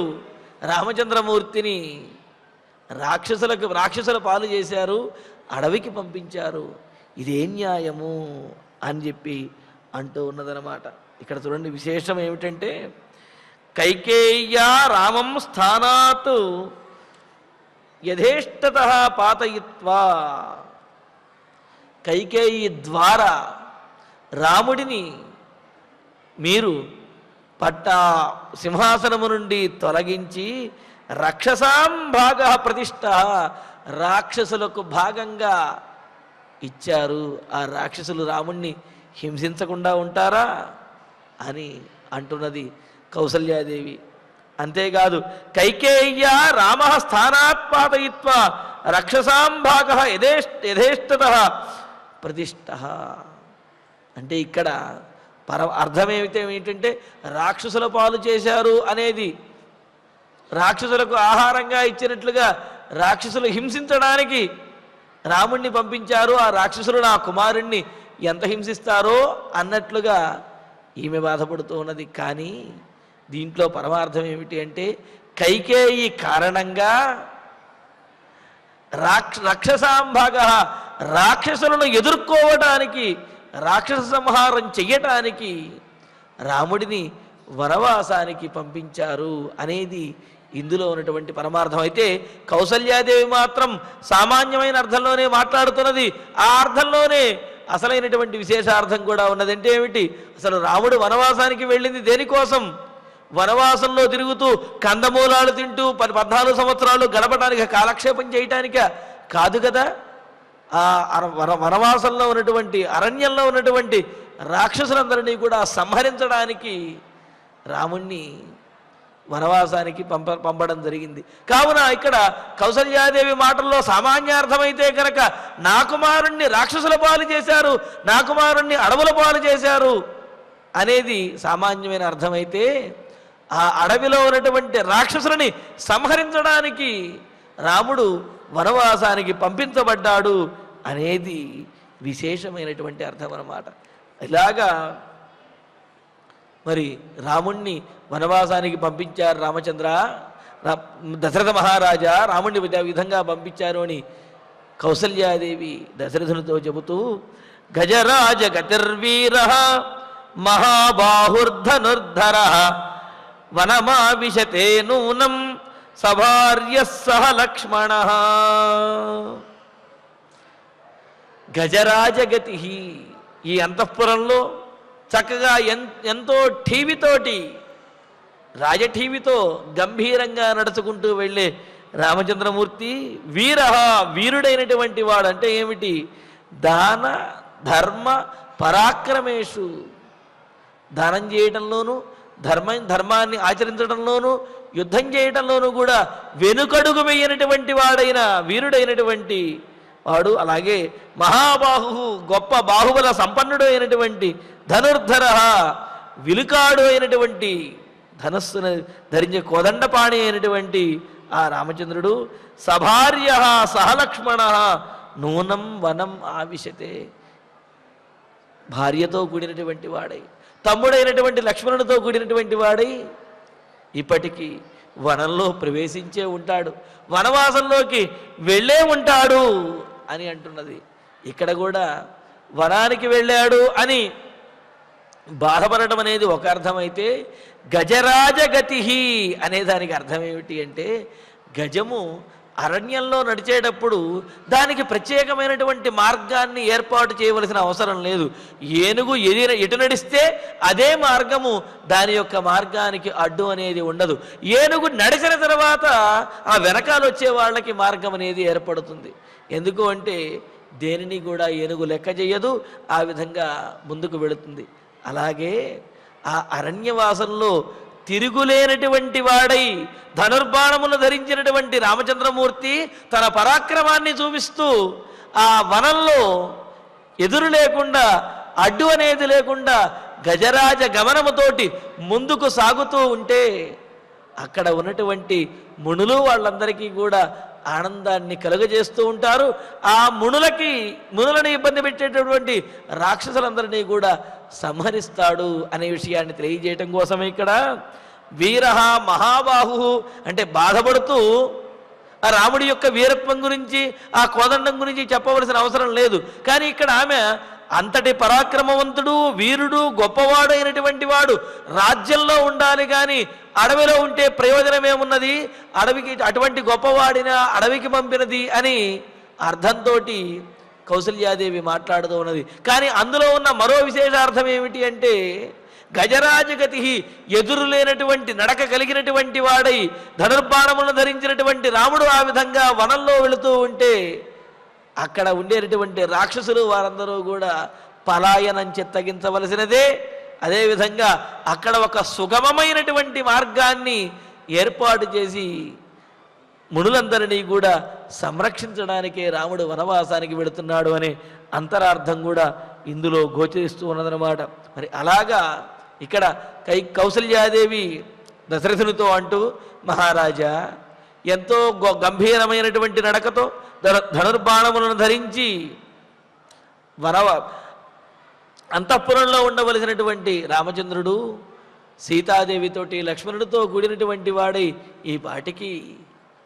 రామచంద్రమూర్తిని రాక్షసుల పాలు చేశారు, అడవికి పంపించారు, ఇదేం న్యాయము అని చెప్పి అంటూ ఉన్నదన్నమాట. ఇక్కడ చూడండి, విశేషం ఏమిటంటే కైకేయ్యా రామం స్థానాత్ యథేష్టతః పాతయిత్వా, కైకేయి ద్వారా రాముడిని మీరు సింహాసనము నుండి తొలగించి రక్షసాం భాగ ప్రతిష్ఠ, రాక్షసులకు భాగంగా ఇచ్చారు. ఆ రాక్షసులు రాముణ్ణి హింసించకుండా ఉంటారా అని అంటున్నది కౌసల్యాదేవి. అంతేకాదు కైకేయ్య రామ స్థానాత్ పాతయిత్వా రక్షసాం భాగ యథేష్టతః ప్రతిష్ఠ. అంటే ఇక్కడ అర్థం ఏమిటంటే రాక్షసుల పాలు చేశారు అనేది రాక్షసులకు ఆహారంగా ఇచ్చినట్లుగా రాక్షసులు హింసించడానికి రాముణ్ణి పంపించారు, ఆ రాక్షసులు నా కుమారుణ్ణి ఎంత హింసిస్తారో అన్నట్లుగా ఈమె బాధపడుతూ ఉన్నది. కానీ దీంట్లో పరమార్థం ఏమిటి అంటే కైకేయి కారణంగా రక్షసాంభాగ రాక్షసులను ఎదుర్కోవడానికి, రాక్షస సంహారం చెయ్యటానికి రాముడిని వనవాసానికి పంపించారు అనేది ఇందులో ఉన్నటువంటి పరమార్థం. అయితే కౌసల్యాదేవి మాత్రం సామాన్యమైన అర్థంలోనే మాట్లాడుతున్నది. ఆ అర్థంలోనే అసలైనటువంటి విశేషార్థం కూడా ఉన్నది. అంటే ఏమిటి, అసలు రాముడు వనవాసానికి వెళ్ళింది దేనికోసం? వనవాసంలో తిరుగుతూ కందమూలాలు తింటూ 14 సంవత్సరాలు గడపడానికి, కాలక్షేపం చేయటానిక కాదు కదా. ఆ వనవాసంలో ఉన్నటువంటి అరణ్యంలో ఉన్నటువంటి రాక్షసులందరినీ కూడా సంహరించడానికి రాముణ్ణి వనవాసానికి పంపడం జరిగింది. కావున ఇక్కడ కౌసల్యాదేవి మాటల్లో సామాన్యార్థమైతే కనుక నా కుమారుణ్ణి రాక్షసుల పాలు చేశారు, నా కుమారుణ్ణి అడవుల పాలు చేశారు అనేది సామాన్యమైన అర్థమైతే, ఆ అడవిలో ఉన్నటువంటి రాక్షసులని సంహరించడానికి రాముడు వనవాసానికి పంపించబడ్డాడు అనేది విశేషమైనటువంటి అర్థం అన్నమాట. ఇలాగా మరి రాముణ్ణి వనవాసానికి పంపించారు రామచంద్ర, దశరథ మహారాజా రాముణ్ణి విధంగా పంపించారు అని కౌసల్యాదేవి దశరథునితో చెబుతూ, గజరాజ గతిర్వీర మహాబాహుర్ధనుర్ధర వనమావిశతే నూనం సభార్య సహ లక్ష్మణ. గజరాజగతి, ఈ అంతఃపురంలో చక్కగా ఎంతో ఠీవితోటి, రాజఠీవితో గంభీరంగా నడుచుకుంటూ వెళ్ళే రామచంద్రమూర్తి వీరుడైనటువంటి వాడు. అంటే ఏమిటి, దాన ధర్మ పరాక్రమేషు, దానం చేయటంలోనూ ధర్మాన్ని ఆచరించడంలోనూ యుద్ధం చేయటంలోనూ కూడా వెనుకడుగు వేయనటువంటి వాడైన వీరుడైనటువంటి వాడు, అలాగే మహాబాహు గొప్ప బాహుబల సంపన్నుడు అయినటువంటి ధనుర్ధర విలుకాడు అయినటువంటి ధనస్సును ధరించే కోదండపాణి అయినటువంటి ఆ రామచంద్రుడు సభార్య సహలక్ష్మణ నూనం వనం ఆవిశతే, భార్యతో కూడినటువంటి వాడై, తమ్ముడైనటువంటి లక్ష్మణుడితో కూడినటువంటి వాడై ఇప్పటికీ వనంలో ప్రవేశించే ఉంటాడు, వనవాసంలోకి వెళ్ళే ఉంటాడు అని అంటున్నది. ఇక్కడ కూడా వనానికి వెళ్ళాడు అని బాధపడటం అనేది ఒక అర్థమైతే, గజరాజగతి అనే దానికి అర్థం ఏమిటి అంటే, గజము అరణ్యంలో నడిచేటప్పుడు దానికి ప్రత్యేకమైనటువంటి మార్గాన్ని ఏర్పాటు చేయవలసిన అవసరం లేదు. ఏనుగు ఎటు నడిస్తే అదే మార్గము, దాని యొక్క మార్గానికి అడ్డు అనేది ఉండదు. ఏనుగు నడిచిన తర్వాత ఆ వెనకాల వచ్చే వాళ్ళకి మార్గం అనేది ఏర్పడుతుంది. ఎందుకు అంటే దేనిని కూడా ఏనుగు లెక్క చేయదు, ఆ విధంగా ముందుకు వెళుతుంది. అలాగే ఆ అరణ్యవాసంలో తిరుగులేనటువంటి వాడై ధనుర్బాణములు ధరించినటువంటి రామచంద్రమూర్తి తన పరాక్రమాన్ని చూపిస్తూ ఆ వనంలో ఎదురు లేకుండా, అడ్డు అనేది లేకుండా గజరాజ గమనముతోటి ముందుకు సాగుతూ ఉంటే అక్కడ ఉన్నటువంటి మునులు వాళ్ళందరికీ కూడా ఆనందాన్ని కలుగజేస్తూ ఉంటారు. ఆ మునులను ఇబ్బంది పెట్టేటటువంటి రాక్షసులందరినీ కూడా సంహరిస్తాడు అనే విషయాన్ని తెలియజేయటం కోసమే ఇక్కడ వీరహ మహాబాహు అంటే బాధపడుతూ ఆ రాముడి యొక్క వీరత్వం గురించి, ఆ కోదండం గురించి చెప్పవలసిన అవసరం లేదు. కానీ ఇక్కడ ఆమె అంతటి పరాక్రమవంతుడు, వీరుడు, గొప్పవాడు అయినటువంటి వాడు రాజ్యంలో ఉండాలి, కానీ అడవిలో ఉంటే ప్రయోజనమేమున్నది, అడవికి అటువంటి గొప్పవాడిన అడవికి పంపినది అని అర్థంతో కౌసల్యాదేవి మాట్లాడుతూ ఉన్నది. కానీ అందులో ఉన్న మరో విశేషార్థం ఏమిటి అంటే, గజరాజగతి ఎదురు లేనటువంటి నడక కలిగినటువంటి వాడై ధనుర్బాణములను ధరించినటువంటి రాముడు ఆ విధంగా వనంలో వెళుతూ ఉంటే అక్కడ ఉండేటటువంటి రాక్షసులు వారందరూ కూడా పలాయనం చిత్తగించవలసినదే. అదేవిధంగా అక్కడ ఒక సుగమమైనటువంటి మార్గాన్ని ఏర్పాటు చేసి మునులందరినీ కూడా సంరక్షించడానికే రాముడు వనవాసానికి వెళుతున్నాడు అనే అంతరార్థం కూడా ఇందులో గోచరిస్తూ ఉన్నదన్నమాట. మరి అలాగా ఇక్కడ కౌసల్యాదేవి దశరథునితో అంటూ, మహారాజా ఎంతో గంభీరమైనటువంటి నడకతో ధనుర్బాణములను ధరించి అంతఃపురంలో ఉండవలసినటువంటి రామచంద్రుడు సీతాదేవితోటి లక్ష్మణుడితో కూడినటువంటి వాడై ఈ పాటికి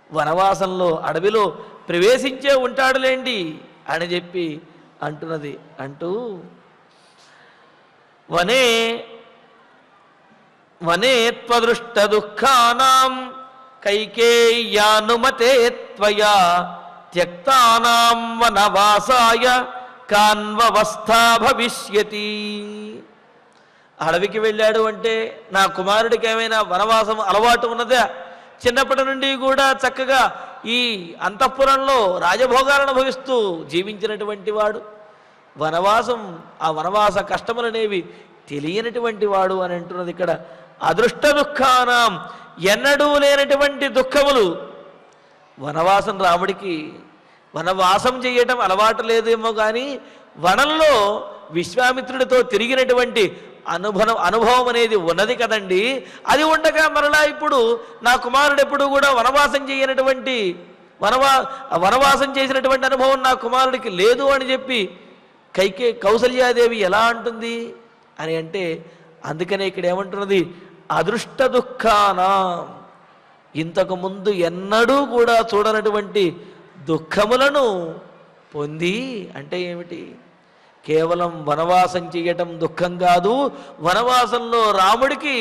వనవాసంలో అడవిలో ప్రవేశించే ఉంటాడులేండి అని చెప్పి అంటున్నది. అంటూ వనే వనే త్వదృష్ట దుఃఖానాం కైకేయ్యానుమతే త్వయా త్యక్తానాం వనవాసాయ కాన్వవస్థా భవిష్యతి. అడవికి వెళ్ళాడు అంటే నా కుమారుడికి ఏమైనా వనవాసం అలవాటు ఉన్నదా? చిన్నప్పటి నుండి కూడా చక్కగా ఈ అంతఃపురంలో రాజభోగాలను అనుభవిస్తూ జీవించినటువంటి వాడు, వనవాసం ఆ వనవాస కష్టములనేవి తెలియనటువంటి వాడు అని అంటున్నది ఇక్కడ. అదృష్ట దుఃఖానం ఎన్నడూ లేనటువంటి దుఃఖములు. వనవాసం రాముడికి వనవాసం చేయటం అలవాటు లేదేమో కానీ వనంలో విశ్వామిత్రుడితో తిరిగినటువంటి అనుభవం అనేది ఉన్నది కదండి. అది ఉండగా మరలా ఇప్పుడు నా కుమారుడు ఎప్పుడు కూడా వనవాసం చేయనటువంటి వనవాసం చేసినటువంటి అనుభవం నా కుమారుడికి లేదు అని చెప్పి కౌసల్యాదేవి ఎలా అంటుంది అని అంటే, అందుకనే ఇక్కడ ఏమంటున్నది, అదృష్ట దుఃఖానా, ఇంతకు ముందు ఎన్నడూ కూడా చూడనటువంటి దుఃఖములను పొంది. అంటే ఏమిటి? కేవలం వనవాసం చేయటం దుఃఖం కాదు, వనవాసంలో రాముడికి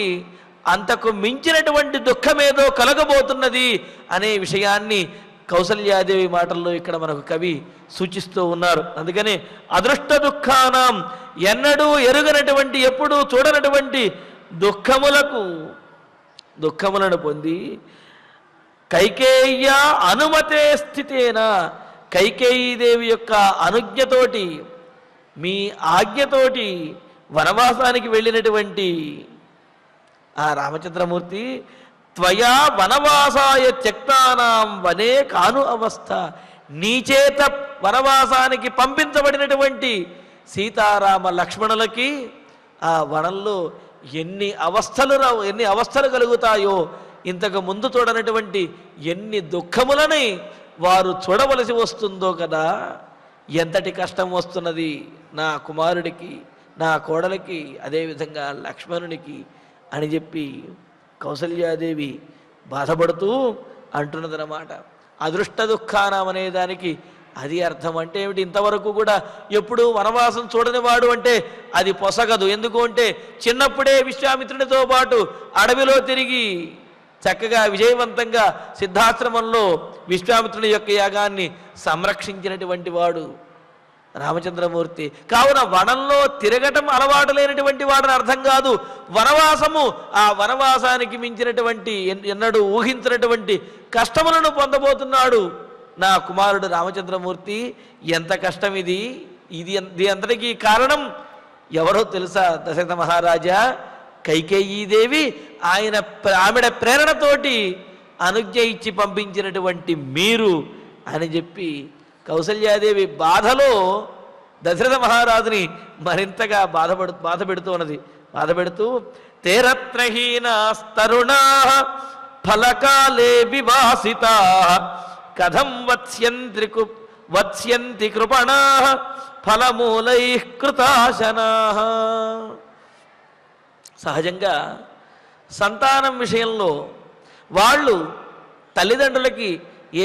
అంతకు మించినటువంటి దుఃఖమేదో కలగబోతున్నది అనే విషయాన్ని కౌసల్యాదేవి మాటల్లో ఇక్కడ మనకు కవి సూచిస్తూ ఉన్నారు. అందుకని అదృష్ట దుఃఖానం ఎన్నడూ ఎరుగనటువంటి, ఎప్పుడూ చూడనటువంటి దుఃఖములను పొంది కైకేయ్య అనుమతే స్థితేన, కైకేయీదేవి యొక్క అనుజ్ఞతోటి, మీ ఆజ్ఞతోటి వనవాసానికి వెళ్ళినటువంటి ఆ రామచంద్రమూర్తి త్వయా వనవాసాయ త్యక్తానాం వనే కాను అవస్థ, నీ చేత వనవాసానికి పంపించబడినటువంటి సీతారామ లక్ష్మణులకి ఆ వనంలో ఎన్ని అవస్థలు కలుగుతాయో, ఇంతకు ముందు చూడనటువంటి ఎన్ని దుఃఖములని వారు చూడవలసి వస్తుందో కదా. ఎంతటి కష్టం వస్తున్నది నా కుమారుడికి, నా కోడలికి, అదేవిధంగా లక్ష్మణునికి అని చెప్పి కౌసల్యాదేవి బాధపడుతూ అంటున్నదన్నమాట. అదృష్ట దుఃఖానం అనే దానికి అది అర్థం. అంటే ఏమిటి? ఇంతవరకు కూడా ఎప్పుడు వనవాసం చూడని వాడు అంటే అది పొసగదు. ఎందుకు అంటే చిన్నప్పుడే విశ్వామిత్రుడితో పాటు అడవిలో తిరిగి చక్కగా విజయవంతంగా సిద్ధాశ్రమంలో విశ్వామిత్రుని యొక్క యాగాన్ని సంరక్షించినటువంటి వాడు రామచంద్రమూర్తి. కావున వనంలో తిరగటం అలవాటు లేనటువంటి వాడని అర్థం కాదు. వనవాసము, ఆ వనవాసానికి మించినటువంటి ఎన్నడూ ఊహించినటువంటి కష్టములను పొందబోతున్నాడు నా కుమారుడు రామచంద్రమూర్తి. ఎంత కష్టం ఇది! ఇది అంతటికీ కారణం ఎవరో తెలుసా? దశరథ మహారాజా కైకేయీదేవి ఆమెడ ప్రేరణతోటి అనుజ్ఞ ఇచ్చి పంపించినటువంటి మీరు అని చెప్పి కౌసల్యాదేవి బాధలో దశరథ మహారాజుని మరింతగా బాధపెడుతూ తేరత్రహీనాస్తరుణా ఫలకాలే వివాసితా కథం వత్స్యంతి కృపణా ఫలమూలై కృతాశనా. సహజంగా సంతానం విషయంలో వాళ్ళు తల్లిదండ్రులకి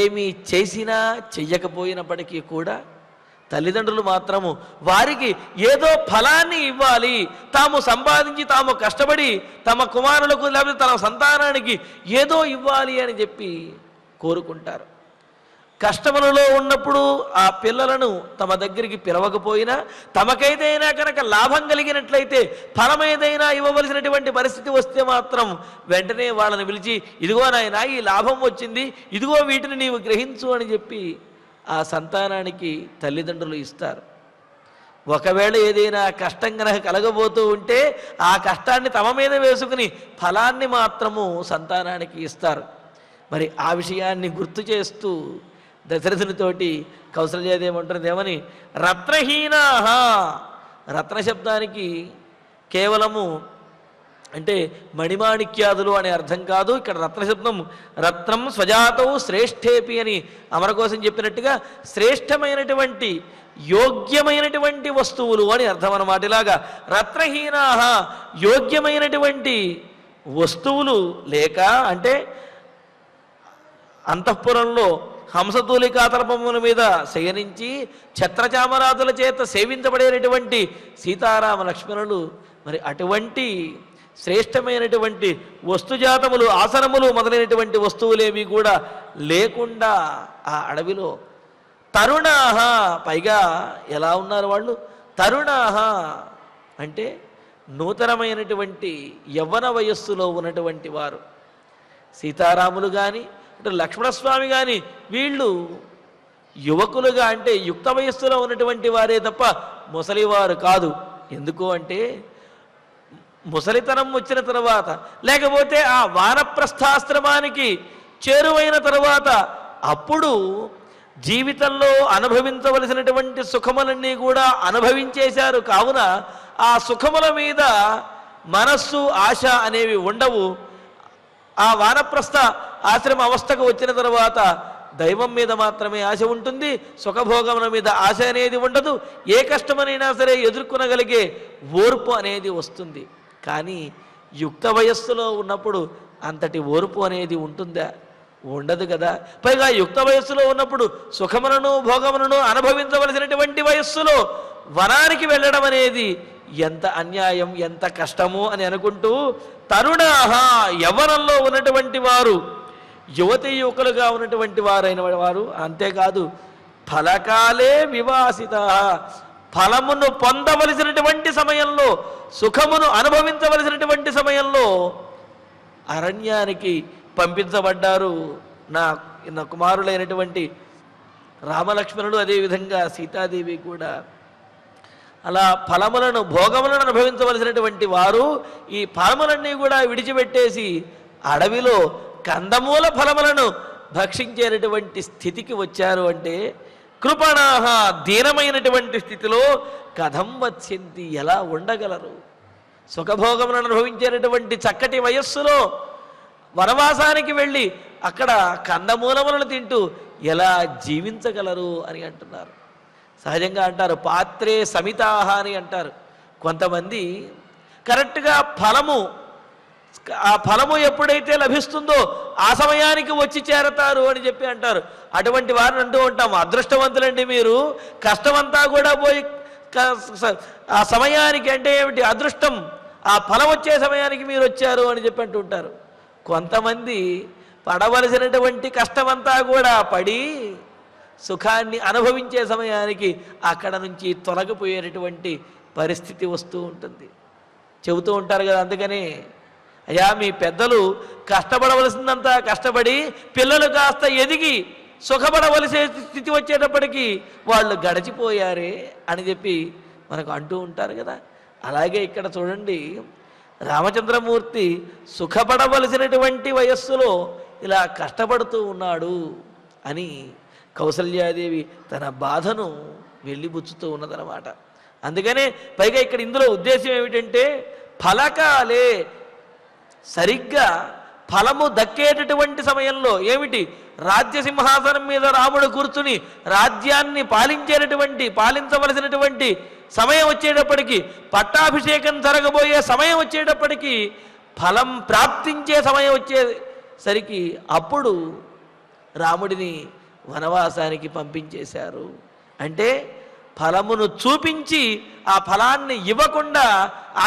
ఏమీ చేసినా చెయ్యకపోయినప్పటికీ కూడా తల్లిదండ్రులు మాత్రము వారికి ఏదో ఫలాన్ని ఇవ్వాలి, తాము సంపాదించి తాము కష్టపడి తమ కుమారులకు లేకపోతే తమ సంతానానికి ఏదో ఇవ్వాలి అని చెప్పి కోరుకుంటారు. కష్టములలో ఉన్నప్పుడు ఆ పిల్లలను తమ దగ్గరికి పిలవకపోయినా తమకైతేనా కనుక లాభం కలిగినట్లయితే ఫలం ఏదైనా ఇవ్వవలసినటువంటి పరిస్థితి వస్తే మాత్రం వెంటనే వాళ్ళని పిలిచి ఇదిగో నాయనా ఈ లాభం వచ్చింది, ఇదిగో వీటిని నీవు గ్రహించు అని చెప్పి ఆ సంతానానికి తల్లిదండ్రులు ఇస్తారు. ఒకవేళ ఏదైనా కష్టం కనుక కలగబోతూ ఉంటే ఆ కష్టాన్ని తమ మీద వేసుకుని ఫలాన్ని మాత్రము సంతానానికి ఇస్తారు. మరి ఆ విషయాన్ని గుర్తు చేస్తూ దశరథునితోటి కౌసల్యాదేవి అంటున్నది ఏమని? రత్నహీనాహ. రత్న శబ్దానికి కేవలము అంటే మణిమాణిక్యాదులు అనే అర్థం కాదు. ఇక్కడ రత్న శబ్దం రత్నం స్వజాతవు శ్రేష్ఠేపి అని అమరకోసం చెప్పినట్టుగా శ్రేష్టమైనటువంటి యోగ్యమైనటువంటి వస్తువులు అని అర్థం అన్నమాట. ఇలాగా రత్నహీనాహ యోగ్యమైనటువంటి వస్తువులు లేక అంటే అంతఃపురంలో హంసతూలికాతల్పముల మీద శయనించి ఛత్రచామరాదుల చేత సేవించబడేటటువంటి సీతారామ లక్ష్మణులు మరి అటువంటి శ్రేష్టమైనటువంటి వస్తుజాతములు ఆసనములు మొదలైనటువంటి వస్తువులేవి కూడా లేకుండా ఆ అడవిలో తరుణాహ, పైగా ఎలా ఉన్నారు వాళ్ళు? తరుణాహ అంటే నూతనమైనటువంటి యవ్వన వయస్సులో ఉన్నటువంటి వారు. సీతారాములు కానీ అంటే లక్ష్మణస్వామి కానీ వీళ్ళు యువకులుగా అంటే యుక్త వయస్సులో ఉన్నటువంటి వారే తప్ప ముసలివారు కాదు. ఎందుకు అంటే ముసలితనం వచ్చిన తర్వాత లేకపోతే ఆ వానప్రస్థాశ్రమానికి చేరువైన తర్వాత అప్పుడు జీవితంలో అనుభవించవలసినటువంటి సుఖములన్నీ కూడా అనుభవించేశారు. కావున ఆ సుఖముల మీద మనస్సు ఆశ అనేవి ఉండవు. ఆ వానప్రస్థ ఆశ్రమ అవస్థకు వచ్చిన తర్వాత దైవం మీద మాత్రమే ఆశ ఉంటుంది, సుఖభోగముల మీద ఆశ అనేది ఉండదు. ఏ కష్టమనైనా సరే ఎదుర్కొనగలిగే ఓర్పు అనేది వస్తుంది. కానీ యుక్త వయస్సులో ఉన్నప్పుడు అంతటి ఓర్పు అనేది ఉంటుందా? ఉండదు కదా. పైగా యుక్త వయస్సులో ఉన్నప్పుడు సుఖములను భోగములను అనుభవించవలసినటువంటి వయస్సులో వనానికి వెళ్ళడం అనేది ఎంత అన్యాయం, ఎంత కష్టము అని అనుకుంటూ తరుణాహ యవ్వనంలో ఉన్నటువంటి వారు, యువతీ యువకులుగా ఉన్నటువంటి వారైన వారు, అంతేకాదు ఫలకాలే వివాసిత, ఫలమును పొందవలసినటువంటి సమయంలో, సుఖమును అనుభవించవలసినటువంటి సమయంలో అరణ్యానికి పంపించబడ్డారు నా కుమారులైనటువంటి రామలక్ష్మణుడు, అదేవిధంగా సీతాదేవి కూడా. అలా ఫలములను భోగములను అనుభవించవలసినటువంటి వారు ఈ ఫలములన్నీ కూడా విడిచిపెట్టేసి అడవిలో కందమూల ఫలములను భక్షించేటటువంటి స్థితికి వచ్చారు. అంటే కృపణాహ దీనమైనటువంటి స్థితిలో కథం వచ్చంతి ఎలా ఉండగలరు? సుఖభోగములను అనుభవించేటటువంటి చక్కటి వయస్సులో వనవాసానికి వెళ్ళి అక్కడ కందమూలములను తింటూ ఎలా జీవించగలరు అని అంటున్నారు. సహజంగా అంటారు పాత్రే సమితాహ అని అంటారు. కొంతమంది కరెక్ట్గా ఆ ఫలము ఎప్పుడైతే లభిస్తుందో ఆ సమయానికి వచ్చి చేరతారు అని చెప్పి అంటారు. అటువంటి వారిని అంటూ ఉంటాము, అదృష్టవంతులండి మీరు, కష్టమంతా కూడా పోయి ఆ సమయానికి అంటే ఏమిటి అదృష్టం, ఆ ఫలం వచ్చే సమయానికి మీరు వచ్చారు అని చెప్పి అంటూ ఉంటారు. కొంతమంది పడవలసినటువంటి కష్టమంతా కూడా పడి సుఖాన్ని అనుభవించే సమయానికి అక్కడ నుంచి తొలగిపోయేటటువంటి పరిస్థితి వస్తూ ఉంటుంది. చెబుతూ ఉంటారు కదా, అందుకని అయ్యా మీ పెద్దలు కష్టపడవలసిందంతా కష్టపడి పిల్లలు కాస్త ఎదిగి సుఖపడవలసే స్థితి వచ్చేటప్పటికీ వాళ్ళు గడిచిపోయారే అని చెప్పి మనకు అంటూ ఉంటారు కదా. అలాగే ఇక్కడ చూడండి, రామచంద్రమూర్తి సుఖపడవలసినటువంటి వయస్సులో ఇలా కష్టపడుతూ ఉన్నాడు అని కౌసల్యాదేవి తన బాధను వెళ్ళిబుచ్చుతూ ఉన్నదన్నమాట. అందుకనే పైగా ఇక్కడ ఇందులో ఉద్దేశం ఏమిటంటే ఫలకాలే సరిగ్గా ఫలము దక్కేటటువంటి సమయంలో ఏమిటి రాజ్యసింహాసనం మీద రాముడు కూర్చుని రాజ్యాన్ని పాలించవలసినటువంటి సమయం వచ్చేటప్పటికి, పట్టాభిషేకం జరగబోయే సమయం వచ్చేటప్పటికి, ఫలం ప్రాప్తించే సమయం వచ్చేసరికి అప్పుడు రాముడిని వనవాసానికి పంపించేశారు. అంటే ఫలమును చూపించి ఆ ఫలాన్ని ఇవ్వకుండా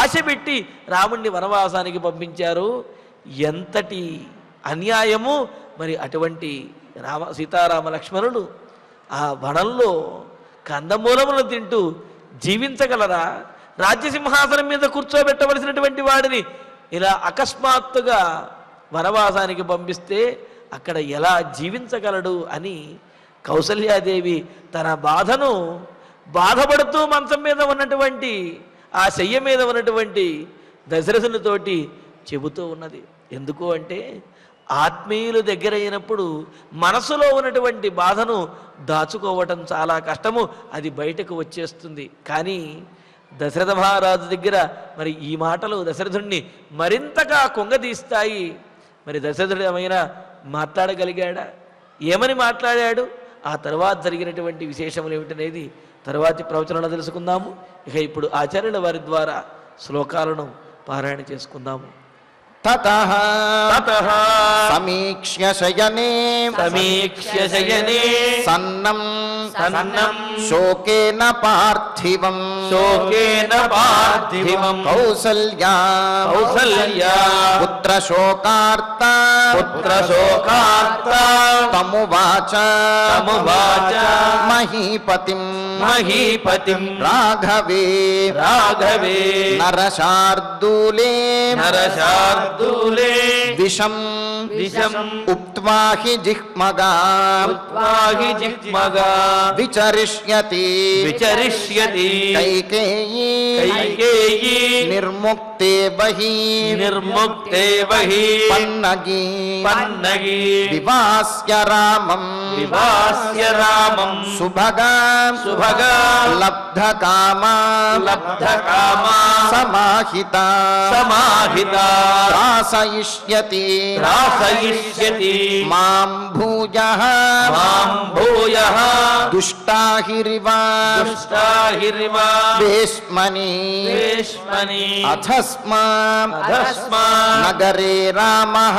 ఆశపెట్టి రాముడిని వనవాసానికి పంపించారు. ఎంతటి అన్యాయము! మరి అటువంటి సీతారామ లక్ష్మణులు ఆ వనంలో కందమూలములను తింటూ జీవించగలరా? రాజ్యసింహాసనం మీద కూర్చోబెట్టవలసినటువంటి వాడిని ఇలా అకస్మాత్తుగా వనవాసానికి పంపిస్తే అక్కడ ఎలా జీవించగలడు అని కౌసల్యాదేవి తన బాధను బాధపడుతూ మంచం మీద ఉన్నటువంటి ఆ శయ్య మీద ఉన్నటువంటి దశరథునితోటి చెబుతూ ఉన్నది. ఎందుకు అంటే ఆత్మీయులు దగ్గర అయినప్పుడు మనసులో ఉన్నటువంటి బాధను దాచుకోవటం చాలా కష్టము, అది బయటకు వచ్చేస్తుంది. కానీ దశరథ మహారాజు దగ్గర మరి ఈ మాటలు దశరథుణ్ణి మరింతగా కుంగదీస్తాయి. మరి దశరథుడు ఏమైనా మాట్లాడగలిగాడా? ఏమని మాట్లాడాడు? ఆ తర్వాత జరిగినటువంటి విశేషములు ఏమిటనేది తర్వాతి ప్రవచనంలో తెలుసుకుందాము. ఇక ఇప్పుడు ఆచార్యుల వారి ద్వారా శ్లోకాలను పారాయణ చేసుకుందాము. తతః సమీక్ష్య శయనే సన్నం శోకేన పార్థివం కౌసల్యా పుత్ర శోకార్త తమువాచ మహీపతిం రాఘవే నరశార్దూలే విషం ఉక్త్వా హి జిహ్మగా విచరిష్యతి కైకేయీ నిర్ముక్తే బహి పన్నగి వివాస్య రామం సుభగా లబ్ధకామా సమాహితా రాసయిష్యతి మాం భూయః దుష్టాహిరివ భీష్మని అథస్మా నగరే రామః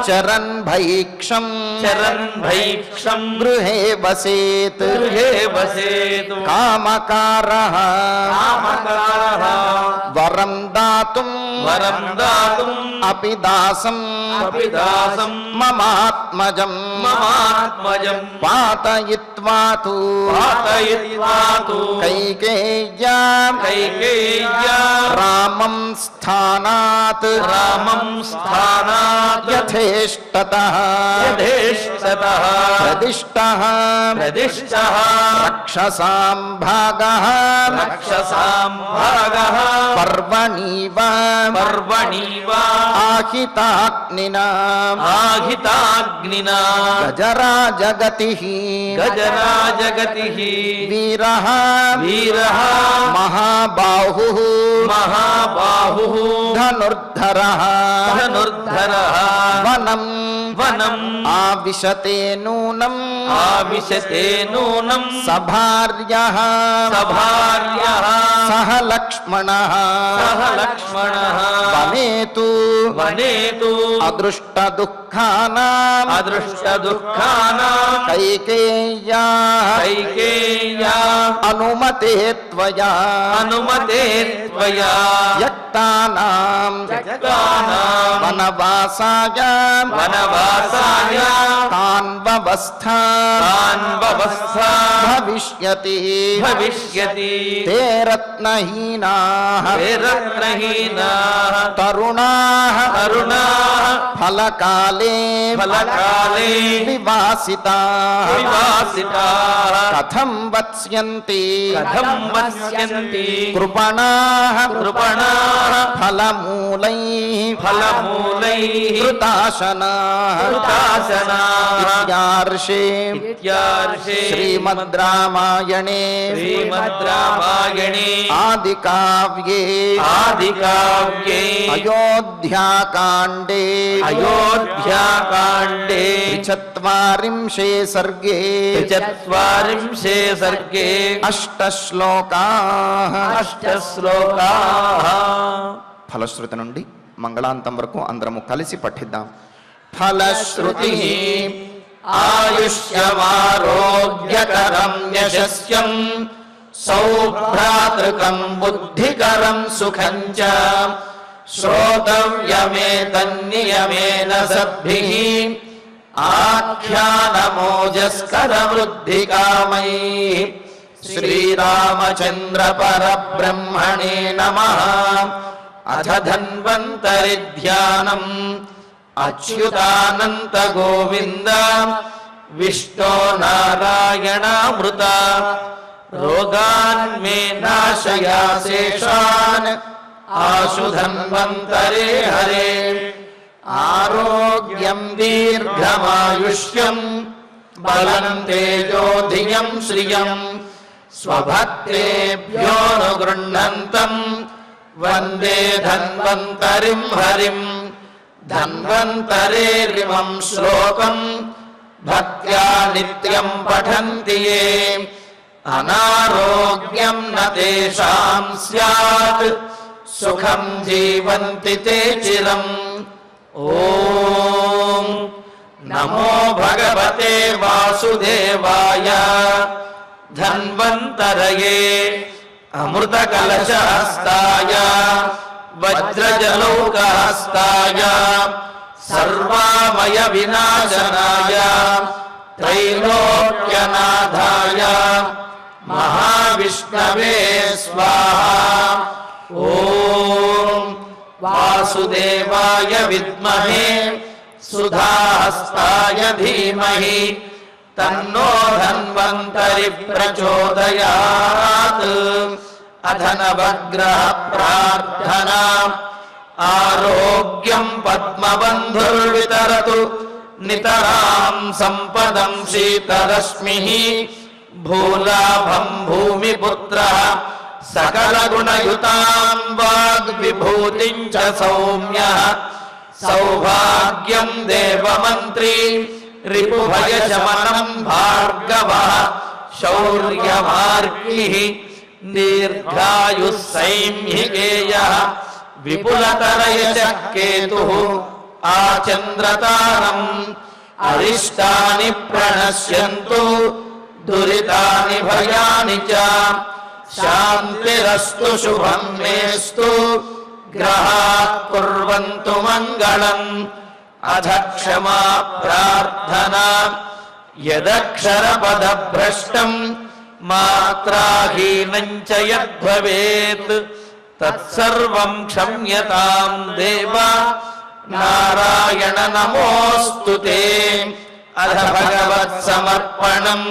చరన్ భైక్షం గృహే వసేత్ కామకారః వరం దాతుం అపి దాసం మమాత్మజం పాతయిత్వా తు కైకేయ్యా రామం స్థానాత్ యథేష్టతః ప్రదిష్టః రక్షసాం భాగః పర్వణీవ ఆహితాగ్నినా ఆహితాగ్నినా గజరాజగతిః గజరాజగతిః వీరః వీరః మహాబాహుః మహాబాహుః ధనుర్ధరః ధనుర్ధరః వనం వనం ఆవిశతే నూనం ఆవిశతే నూనం సభార్యః సభార్యః సహ లక్ష్మణః సహ లక్ష్మణః వనేతు వనేతు అదృష్ట దుఃఖానాం అదృష్ట దుఃఖానాం కైకేయ్యా కైకేయ్యా అనుమతే త్వయా అనుమతే త్వయా యక్తానాం యక్తానాం వనవాసాయ వనవాసాయ తాన్వవస్థా తాన్వవస్థా భవిష్యతి భవిష్యతి తే రత్నహీనాః రత్నహీనాః తరుణాః తరుణాః ఫలకాలే ఫలకాలే వివాసితాః వివాసితాః కథం వత్స్యంతి కథం వస్యంతి కృపణాః కృపణాః ఫలమూలైః ఫలమూలైః కృతాశనాః కృతాశనాః ఇత్యార్షే ఇత్యార్షే శ్రీమద్ రామాయణే శ్రీమద్ రామాయణే ఆదికావ్యే ఆదికావ్యే అయోధ్యాకాండే అయోధ్యాకాండే చత్వారింశే సర్గే చత్వారింశే సర్గే అష్టశ్లోకాః అష్టశ్లోకాః. ఫలశ్రుతి నుండి మంగళాంతం వరకు అందరము కలిసి పఠిద్దాం. ఫలశ్రుతి ఆయుష్యమారోగ్యకరం యశస్యం సౌభ్రాతృకం బుద్ధికరం సుఖం చ శ్రోతవ్యమేతన్నియమేన సద్భిః ఆఖ్యానమోజస్కరవృద్ధికామైః శ్రీరామచంద్ర పరబ్రహ్మణే నమః. అథ ధన్వంతరి ధ్యానం అచ్యుతానంత గోవింద విష్ణో నారాయణామృత రోగాన్ మే నాశయా శేషాన్ ఆశు ధన్వంతరే హరే. ఆరోగ్యం దీర్ఘమాయుష్యం బలం తేజోధియం శ్రియం స్వభక్తేభ్యోనుగృహ్ణంతం వందే ధన్వంతరిం హరిం. ధన్వంతరేరిమం శ్లోకం భక్త్యా నిత్యం పఠంతి యే అనారోగ్యం న తేషాం స్యాత్ సుఖం జీవంతి తే చిరం. ఓం నమో భగవతే వాసుదేవాయ. ధన్వంతరయే అమృతకలశహస్తాయ వజ్రజలౌకహస్తాయ సర్వామయ వినాశనాయ త్రైలోక్యనాథాయ మహావిష్ణవే స్వాహా. ఓం వాసుదేవాయ విద్మహే సుధాహస్తాయ ధీమహి తన్నో ధన్వంతరి ప్రచోదయాత్. అథ నవగ్రహ ప్రార్థనా. ఆరోగ్యం పద్మబంధుర్వితరతు నితరాం సంపదం శీతరశ్మిః. భూలాభం భూమిపుత్రః సకలగుణయుతాం వాగ్విభూతిం చ సౌమ్యః. సౌభాగ్యం దేవమంత్రీ రిపుభయశమనం భార్గవః. శౌర్యమార్గిః దీర్ఘాయుః సైంహికేయః. విపులతరయశః కేతుః ఆచంద్రతారం. అరిష్టాని ప్రణశ్యంతు దురితాని భయాని చ. శాంతిరస్తు శుభం మేస్తు గ్రహాః కుర్వంతు మంగళం. అథ క్షమా ప్రార్థనా. యదక్షరపదభ్రష్టం మాత్రాహీనం చ యద్భవేత్ తత్సర్వం క్షమ్యతాం దేవ. నారాయణ నమోస్తుతే. అథ భగవత్సమర్పణం.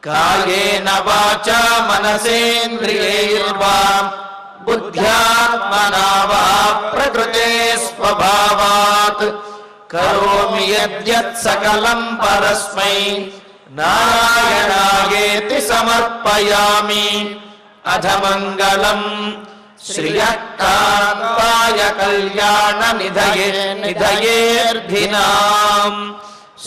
కాయేన వాచా మనసేంద్రియైర్వా బుద్ధ్యాత్మనా వా ప్రకృతే స్వభావాత్ तस्मात् करोमि यद्यत् सकलं परस्मै नारायणायेति समर्पयामि। अधमङ्गलं श्रियकान्ताय कल्याणनिधये निधयेऽर्धिनाम्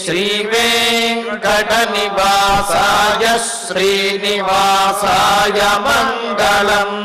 श्रीवेङ्कटनिवासाय श्रीनिवासाय मङ्गलम्।